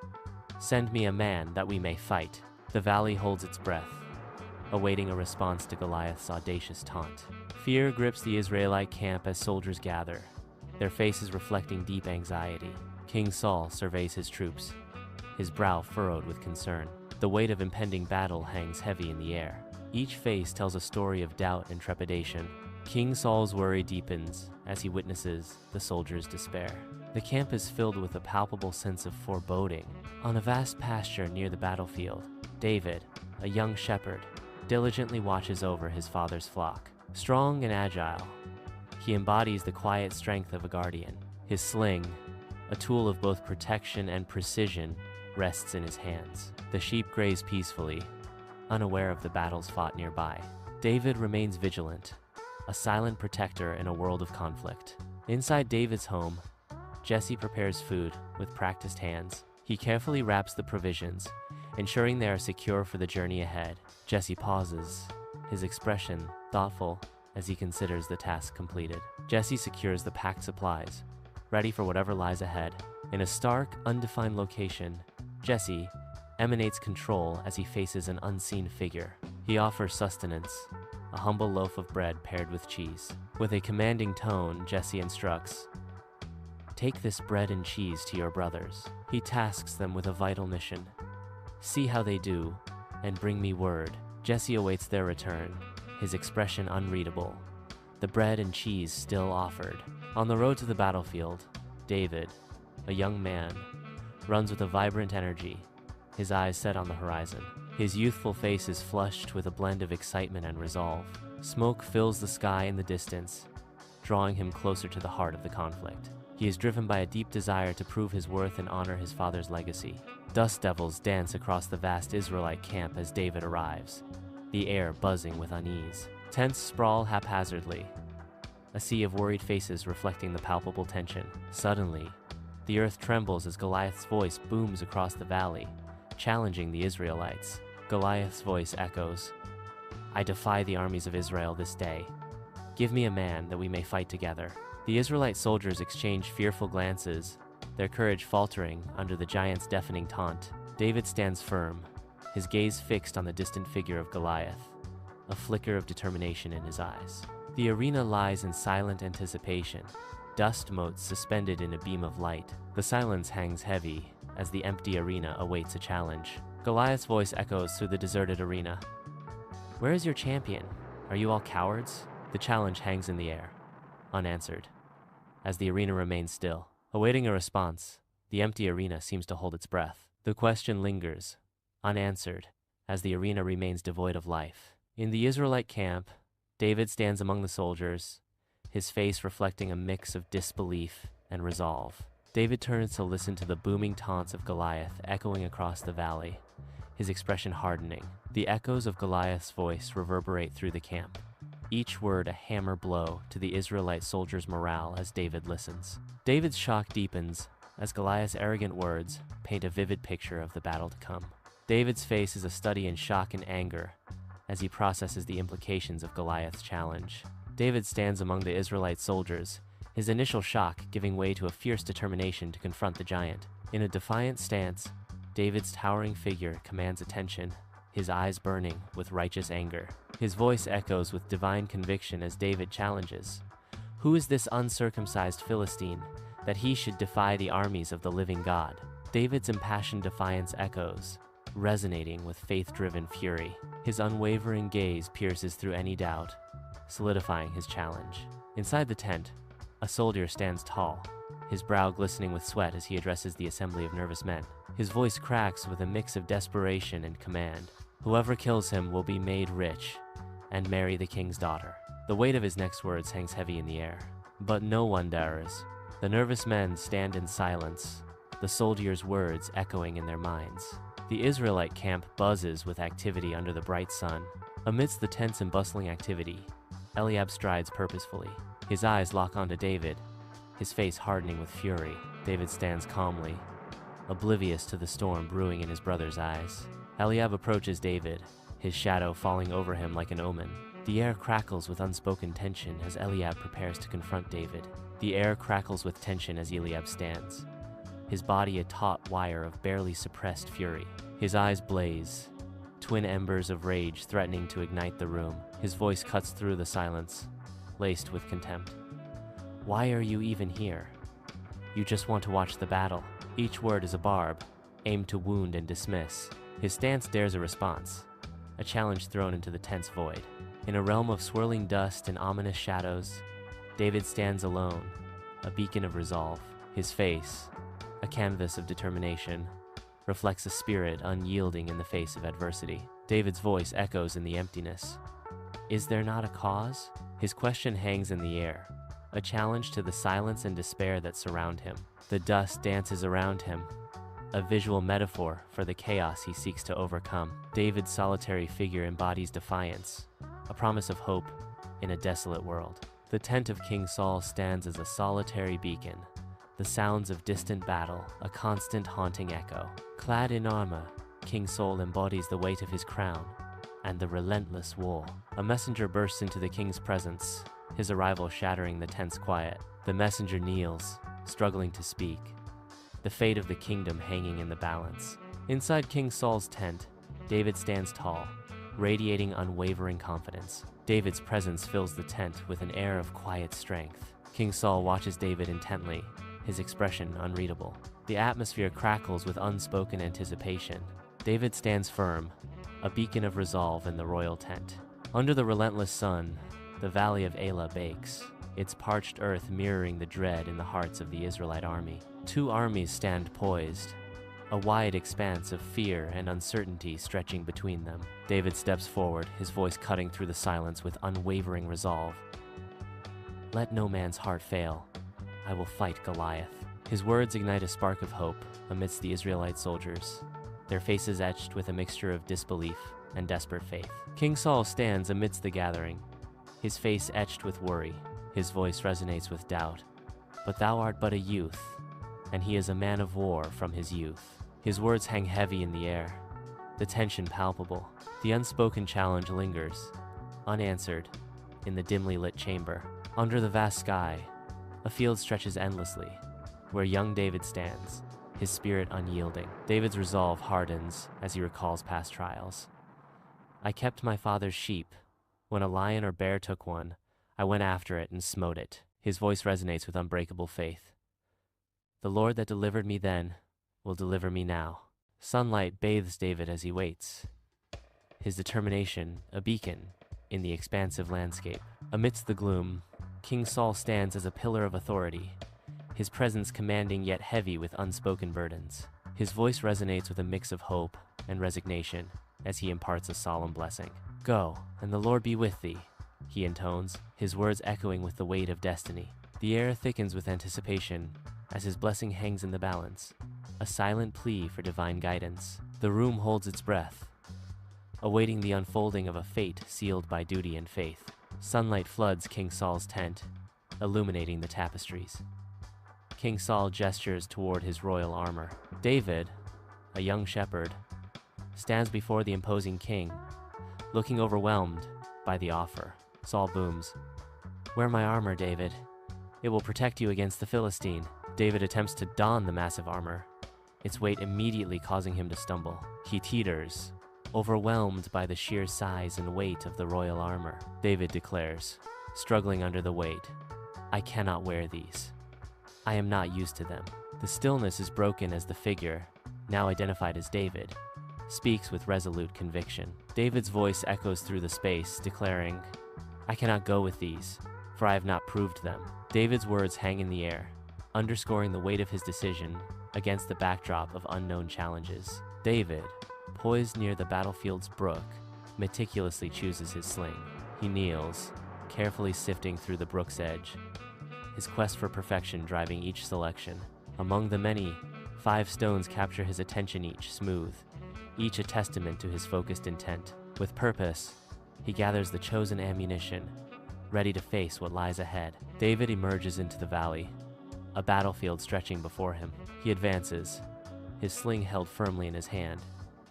Speaker 2: Send me a man that we may fight." The valley holds its breath, awaiting a response to Goliath's audacious taunt. Fear grips the Israelite camp as soldiers gather, their faces reflecting deep anxiety. King Saul surveys his troops, his brow furrowed with concern. The weight of impending battle hangs heavy in the air. Each face tells a story of doubt and trepidation. King Saul's worry deepens as he witnesses the soldiers' despair. The camp is filled with a palpable sense of foreboding. On a vast pasture near the battlefield, David, a young shepherd, diligently watches over his father's flock. Strong and agile, he embodies the quiet strength of a guardian. His sling, a tool of both protection and precision, rests in his hands. The sheep graze peacefully, unaware of the battles fought nearby. David remains vigilant, a silent protector in a world of conflict. Inside David's home, Jesse prepares food with practiced hands. He carefully wraps the provisions, ensuring they are secure for the journey ahead. Jesse pauses, his expression thoughtful as he considers the task completed. Jesse secures the packed supplies, ready for whatever lies ahead. In a stark, undefined location, Jesse emanates control as he faces an unseen figure. He offers sustenance, a humble loaf of bread paired with cheese. With a commanding tone, Jesse instructs, "Take this bread and cheese to your brothers." He tasks them with a vital mission. "See how they do, and bring me word." Jesse awaits their return, his expression unreadable, the bread and cheese still offered. On the road to the battlefield, David, a young man, runs with a vibrant energy, his eyes set on the horizon. His youthful face is flushed with a blend of excitement and resolve. Smoke fills the sky in the distance, drawing him closer to the heart of the conflict. He is driven by a deep desire to prove his worth and honor his father's legacy. Dust devils dance across the vast Israelite camp as David arrives, the air buzzing with unease. Tents sprawl haphazardly, a sea of worried faces reflecting the palpable tension. Suddenly, the earth trembles as Goliath's voice booms across the valley, challenging the Israelites. Goliath's voice echoes, "I defy the armies of Israel this day. Give me a man that we may fight together." The Israelite soldiers exchange fearful glances, their courage faltering under the giant's deafening taunt. David stands firm, his gaze fixed on the distant figure of Goliath, a flicker of determination in his eyes. The arena lies in silent anticipation, dust motes suspended in a beam of light. The silence hangs heavy as the empty arena awaits a challenge. Goliath's voice echoes through the deserted arena. "Where is your champion? Are you all cowards?" The challenge hangs in the air, unanswered, as the arena remains still. Awaiting a response, the empty arena seems to hold its breath. The question lingers, unanswered, as the arena remains devoid of life. In the Israelite camp, David stands among the soldiers, his face reflecting a mix of disbelief and resolve. David turns to listen to the booming taunts of Goliath echoing across the valley, his expression hardening. The echoes of Goliath's voice reverberate through the camp, each word a hammer blow to the Israelite soldiers' morale as David listens. David's shock deepens as Goliath's arrogant words paint a vivid picture of the battle to come. David's face is a study in shock and anger as he processes the implications of Goliath's challenge. David stands among the Israelite soldiers, his initial shock giving way to a fierce determination to confront the giant. In a defiant stance, David's towering figure commands attention, his eyes burning with righteous anger. His voice echoes with divine conviction as David challenges, "Who is this uncircumcised Philistine, that he should defy the armies of the living God?" David's impassioned defiance echoes, resonating with faith-driven fury. His unwavering gaze pierces through any doubt, solidifying his challenge. Inside the tent, a soldier stands tall, his brow glistening with sweat as he addresses the assembly of nervous men. His voice cracks with a mix of desperation and command. "Whoever kills him will be made rich and marry the king's daughter." The weight of his next words hangs heavy in the air. But no one dares. The nervous men stand in silence, the soldiers' words echoing in their minds. The Israelite camp buzzes with activity under the bright sun. Amidst the tense and bustling activity, Eliab strides purposefully. His eyes lock onto David, his face hardening with fury. David stands calmly, oblivious to the storm brewing in his brother's eyes. Eliab approaches David, his shadow falling over him like an omen. The air crackles with unspoken tension as Eliab prepares to confront David. The air crackles with tension as Eliab stands, his body a taut wire of barely suppressed fury. His eyes blaze, twin embers of rage threatening to ignite the room. His voice cuts through the silence, laced with contempt. "Why are you even here? You just want to watch the battle." Each word is a barb, aimed to wound and dismiss. His stance dares a response, a challenge thrown into the tense void. In a realm of swirling dust and ominous shadows, David stands alone, a beacon of resolve. His face, a canvas of determination, reflects a spirit unyielding in the face of adversity. David's voice echoes in the emptiness. "Is there not a cause?" His question hangs in the air, a challenge to the silence and despair that surround him. The dust dances around him, a visual metaphor for the chaos he seeks to overcome. David's solitary figure embodies defiance, a promise of hope in a desolate world. The tent of King Saul stands as a solitary beacon, the sounds of distant battle a constant haunting echo. Clad in armor, King Saul embodies the weight of his crown and the relentless war. A messenger bursts into the king's presence, his arrival shattering the tense quiet. The messenger kneels, struggling to speak, the fate of the kingdom hanging in the balance. Inside King Saul's tent, David stands tall, radiating unwavering confidence. David's presence fills the tent with an air of quiet strength. King Saul watches David intently, his expression unreadable. The atmosphere crackles with unspoken anticipation. David stands firm, a beacon of resolve in the royal tent. Under the relentless sun, the valley of Elah bakes, its parched earth mirroring the dread in the hearts of the Israelite army. Two armies stand poised, a wide expanse of fear and uncertainty stretching between them. David steps forward, his voice cutting through the silence with unwavering resolve. "Let no man's heart fail. I will fight Goliath." His words ignite a spark of hope amidst the Israelite soldiers, their faces etched with a mixture of disbelief and desperate faith. King Saul stands amidst the gathering, his face etched with worry. His voice resonates with doubt. "But thou art but a youth, and he is a man of war from his youth." His words hang heavy in the air, the tension palpable. The unspoken challenge lingers, unanswered, in the dimly lit chamber. Under the vast sky, a field stretches endlessly, where young David stands, his spirit unyielding. David's resolve hardens as he recalls past trials. "I kept my father's sheep. When a lion or bear took one, I went after it and smote it." His voice resonates with unbreakable faith. "The Lord that delivered me then will deliver me now." Sunlight bathes David as he waits, his determination a beacon in the expansive landscape. Amidst the gloom, King Saul stands as a pillar of authority, his presence commanding yet heavy with unspoken burdens. His voice resonates with a mix of hope and resignation as he imparts a solemn blessing. "Go, and the Lord be with thee," he intones, his words echoing with the weight of destiny. The air thickens with anticipation as his blessing hangs in the balance, a silent plea for divine guidance. The room holds its breath, awaiting the unfolding of a fate sealed by duty and faith. Sunlight floods King Saul's tent, illuminating the tapestries. King Saul gestures toward his royal armor. David, a young shepherd, stands before the imposing king, Looking overwhelmed by the offer, Saul booms, "Wear my armor, David. It will protect you against the Philistine." David attempts to don the massive armor, its weight immediately causing him to stumble. He teeters, overwhelmed by the sheer size and weight of the royal armor. David declares, struggling under the weight, "I cannot wear these. I am not used to them." The stillness is broken as the figure, now identified as David, speaks with resolute conviction. David's voice echoes through the space, declaring, "I cannot go with these, for I have not proved them." David's words hang in the air, underscoring the weight of his decision against the backdrop of unknown challenges. David, poised near the battlefield's brook, meticulously chooses his sling. He kneels, carefully sifting through the brook's edge, his quest for perfection driving each selection. Among the many, 5 stones capture his attention, each smooth, each a testament to his focused intent. With purpose, he gathers the chosen ammunition, ready to face what lies ahead. David emerges into the valley, a battlefield stretching before him. He advances, his sling held firmly in his hand,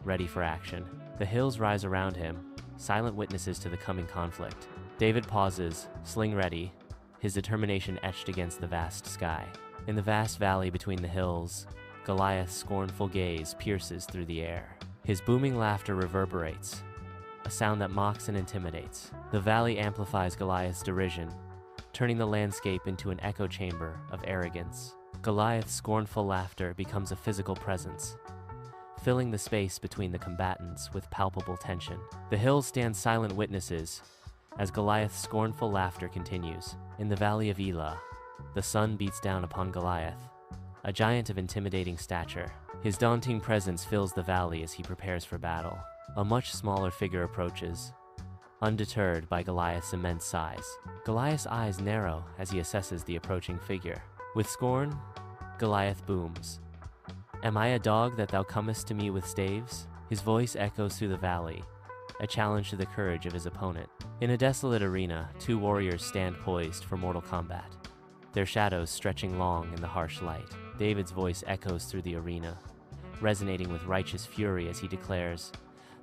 Speaker 2: ready for action. The hills rise around him, silent witnesses to the coming conflict. David pauses, sling ready, his determination etched against the vast sky. In the vast valley between the hills, Goliath's scornful gaze pierces through the air. His booming laughter reverberates, a sound that mocks and intimidates. The valley amplifies Goliath's derision, turning the landscape into an echo chamber of arrogance. Goliath's scornful laughter becomes a physical presence, filling the space between the combatants with palpable tension. The hills stand silent witnesses as Goliath's scornful laughter continues. In the valley of Elah, the sun beats down upon Goliath, a giant of intimidating stature. His daunting presence fills the valley as he prepares for battle. A much smaller figure approaches, undeterred by Goliath's immense size. Goliath's eyes narrow as he assesses the approaching figure. With scorn, Goliath booms, "Am I a dog that thou comest to me with staves?" His voice echoes through the valley, a challenge to the courage of his opponent. In a desolate arena, 2 warriors stand poised for mortal combat, their shadows stretching long in the harsh light. David's voice echoes through the arena, resonating with righteous fury as he declares,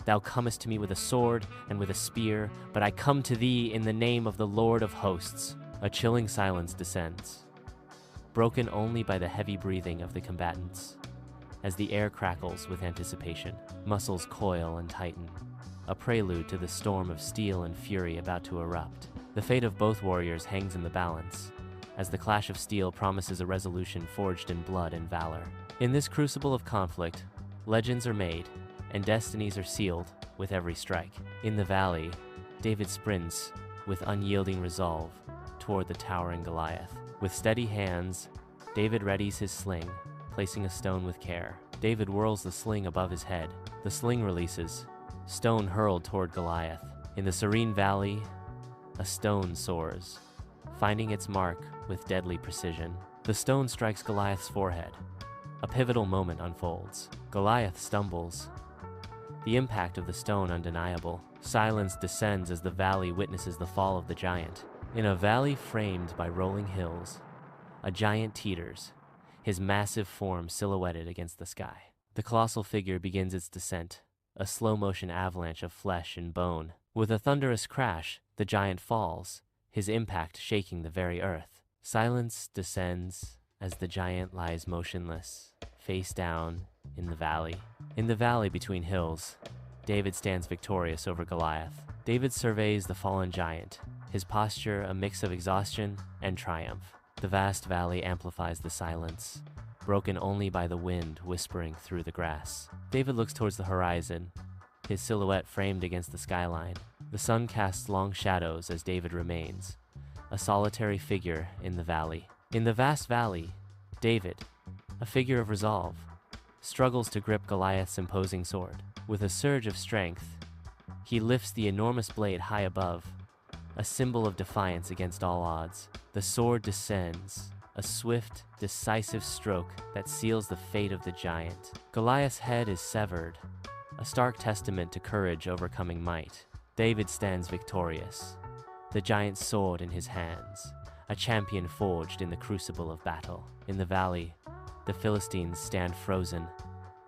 Speaker 2: "Thou comest to me with a sword and with a spear, but I come to thee in the name of the Lord of hosts." A chilling silence descends, broken only by the heavy breathing of the combatants. As the air crackles with anticipation, muscles coil and tighten, a prelude to the storm of steel and fury about to erupt. The fate of both warriors hangs in the balance, as the clash of steel promises a resolution forged in blood and valor. In this crucible of conflict, legends are made, and destinies are sealed with every strike. In the valley, David sprints with unyielding resolve toward the towering Goliath. With steady hands, David readies his sling, placing a stone with care. David whirls the sling above his head. The sling releases, stone hurled toward Goliath. In the serene valley, a stone soars, finding its mark with deadly precision. The stone strikes Goliath's forehead. A pivotal moment unfolds. Goliath stumbles, the impact of the stone undeniable. Silence descends as the valley witnesses the fall of the giant. In a valley framed by rolling hills, a giant teeters, his massive form silhouetted against the sky. The colossal figure begins its descent, a slow-motion avalanche of flesh and bone. With a thunderous crash, the giant falls, his impact shaking the very earth. Silence descends as the giant lies motionless, face down in the valley. In the valley between hills, David stands victorious over Goliath. David surveys the fallen giant, his posture a mix of exhaustion and triumph. The vast valley amplifies the silence, broken only by the wind whispering through the grass. David looks towards the horizon, his silhouette framed against the skyline. The sun casts long shadows as David remains, a solitary figure in the valley. In the vast valley, David, a figure of resolve, struggles to grip Goliath's imposing sword. With a surge of strength, he lifts the enormous blade high above, a symbol of defiance against all odds. The sword descends, a swift, decisive stroke that seals the fate of the giant. Goliath's head is severed, a stark testament to courage overcoming might. David stands victorious, the giant's sword in his hands, a champion forged in the crucible of battle. In the valley, the Philistines stand frozen,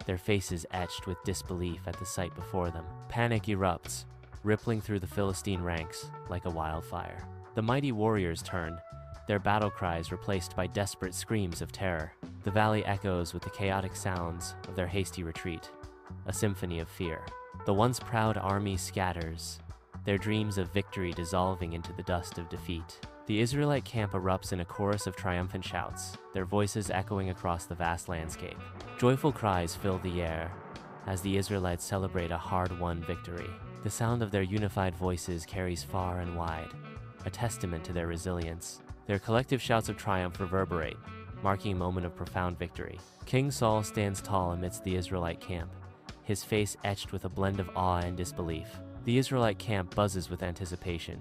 Speaker 2: their faces etched with disbelief at the sight before them. Panic erupts, rippling through the Philistine ranks like a wildfire. The mighty warriors turn, their battle cries replaced by desperate screams of terror. The valley echoes with the chaotic sounds of their hasty retreat, a symphony of fear. The once proud army scatters, their dreams of victory dissolving into the dust of defeat. The Israelite camp erupts in a chorus of triumphant shouts, their voices echoing across the vast landscape. Joyful cries fill the air as the Israelites celebrate a hard-won victory. The sound of their unified voices carries far and wide, a testament to their resilience. Their collective shouts of triumph reverberate, marking a moment of profound victory. King Saul stands tall amidst the Israelite camp, his face etched with a blend of awe and disbelief. The Israelite camp buzzes with anticipation,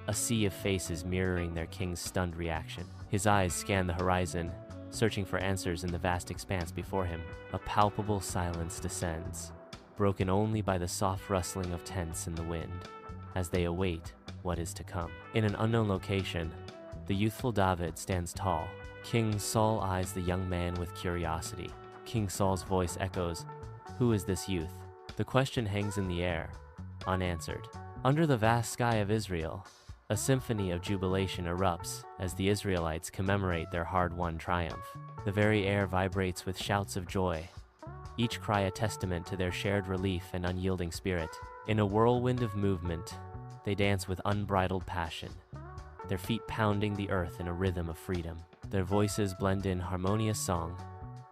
Speaker 2: a sea of faces mirroring their king's stunned reaction. His eyes scan the horizon, searching for answers in the vast expanse before him. A palpable silence descends, broken only by the soft rustling of tents in the wind, as they await what is to come. In an unknown location, the youthful David stands tall. King Saul eyes the young man with curiosity. King Saul's voice echoes, "Who is this youth?" The question hangs in the air, unanswered. Under the vast sky of Israel, a symphony of jubilation erupts as the Israelites commemorate their hard-won triumph. The very air vibrates with shouts of joy, each cry a testament to their shared relief and unyielding spirit. In a whirlwind of movement, they dance with unbridled passion, their feet pounding the earth in a rhythm of freedom. Their voices blend in harmonious song,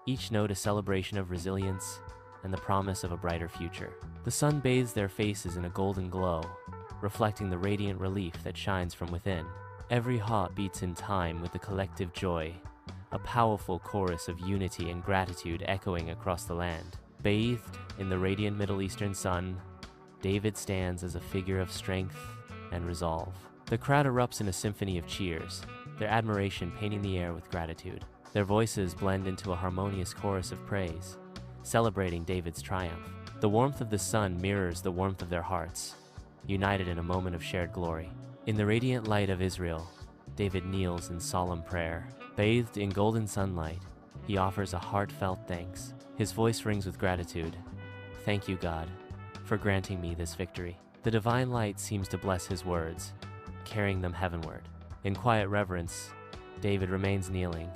Speaker 2: each note a celebration of resilience and the promise of a brighter future. The sun bathes their faces in a golden glow, reflecting the radiant relief that shines from within. Every heart beats in time with the collective joy, a powerful chorus of unity and gratitude echoing across the land. Bathed in the radiant Middle Eastern sun, David stands as a figure of strength and resolve. The crowd erupts in a symphony of cheers, their admiration painting the air with gratitude. Their voices blend into a harmonious chorus of praise, celebrating David's triumph. The warmth of the sun mirrors the warmth of their hearts, united in a moment of shared glory. In the radiant light of Israel, David kneels in solemn prayer. Bathed in golden sunlight, he offers a heartfelt thanks. His voice rings with gratitude. "Thank you, God, for granting me this victory." The divine light seems to bless his words, carrying them heavenward. In quiet reverence, David remains kneeling,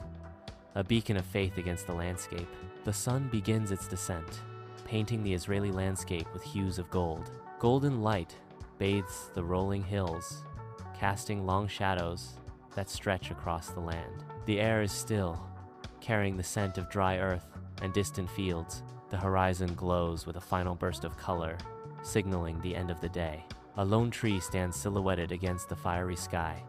Speaker 2: a beacon of faith against the landscape. The sun begins its descent, painting the Israeli landscape with hues of gold. Golden light bathes the rolling hills, casting long shadows that stretch across the land. The air is still, carrying the scent of dry earth and distant fields. The horizon glows with a final burst of color, signaling the end of the day. A lone tree stands silhouetted against the fiery sky,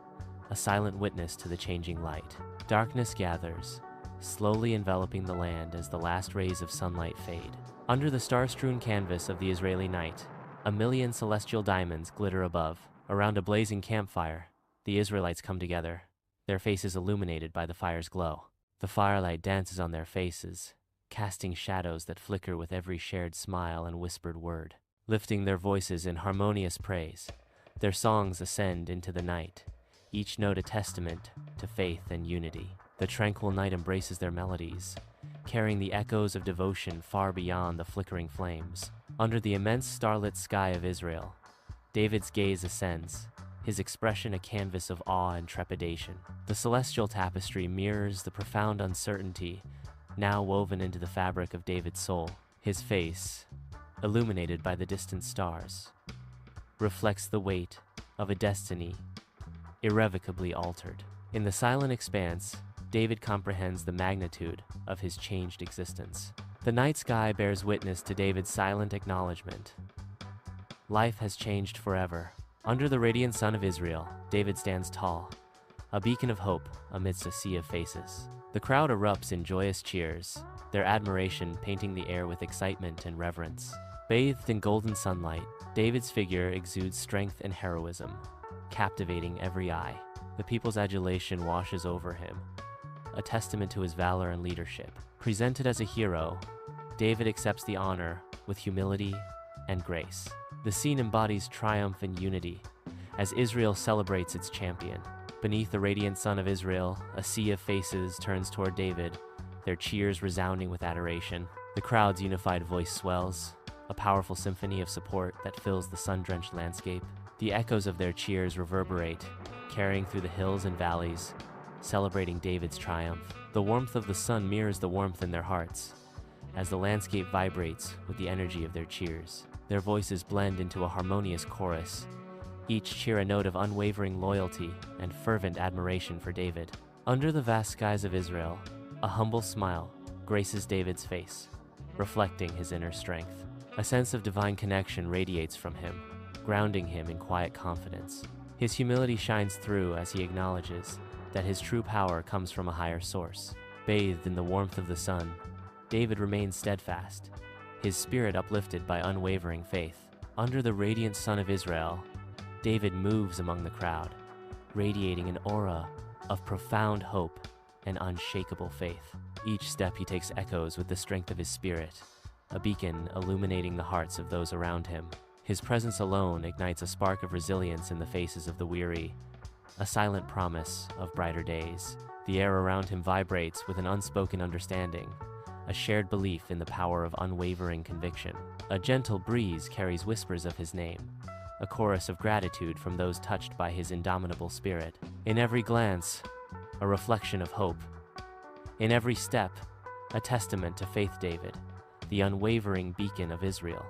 Speaker 2: a silent witness to the changing light. Darkness gathers, slowly enveloping the land as the last rays of sunlight fade. Under the star-strewn canvas of the Israeli night, a million celestial diamonds glitter above. Around a blazing campfire, the Israelites come together, their faces illuminated by the fire's glow. The firelight dances on their faces, casting shadows that flicker with every shared smile and whispered word. Lifting their voices in harmonious praise, their songs ascend into the night, each note a testament to faith and unity. The tranquil night embraces their melodies, carrying the echoes of devotion far beyond the flickering flames. Under the immense starlit sky of Israel, David's gaze ascends, his expression a canvas of awe and trepidation. The celestial tapestry mirrors the profound uncertainty now woven into the fabric of David's soul. His face, illuminated by the distant stars, reflects the weight of a destiny irrevocably altered. In the silent expanse, David comprehends the magnitude of his changed existence. The night sky bears witness to David's silent acknowledgement. Life has changed forever. Under the radiant sun of Israel, David stands tall, a beacon of hope amidst a sea of faces. The crowd erupts in joyous cheers, their admiration painting the air with excitement and reverence. Bathed in golden sunlight, David's figure exudes strength and heroism, captivating every eye. The people's adulation washes over him, a testament to his valor and leadership. Presented as a hero, David accepts the honor with humility and grace. The scene embodies triumph and unity as Israel celebrates its champion. Beneath the radiant sun of Israel, a sea of faces turns toward David, their cheers resounding with adoration. The crowd's unified voice swells, a powerful symphony of support that fills the sun-drenched landscape. The echoes of their cheers reverberate, carrying through the hills and valleys, celebrating David's triumph. The warmth of the sun mirrors the warmth in their hearts, as the landscape vibrates with the energy of their cheers. Their voices blend into a harmonious chorus, each cheer a note of unwavering loyalty and fervent admiration for David. Under the vast skies of Israel, a humble smile graces David's face, reflecting his inner strength. A sense of divine connection radiates from him, grounding him in quiet confidence. His humility shines through as he acknowledges that his true power comes from a higher source. Bathed in the warmth of the sun, David remains steadfast, his spirit uplifted by unwavering faith. Under the radiant sun of Israel, David moves among the crowd, radiating an aura of profound hope and unshakable faith. Each step he takes echoes with the strength of his spirit, a beacon illuminating the hearts of those around him. His presence alone ignites a spark of resilience in the faces of the weary, a silent promise of brighter days. The air around him vibrates with an unspoken understanding, a shared belief in the power of unwavering conviction. A gentle breeze carries whispers of his name, a chorus of gratitude from those touched by his indomitable spirit. In every glance, a reflection of hope. In every step, a testament to faith. David, the unwavering beacon of Israel.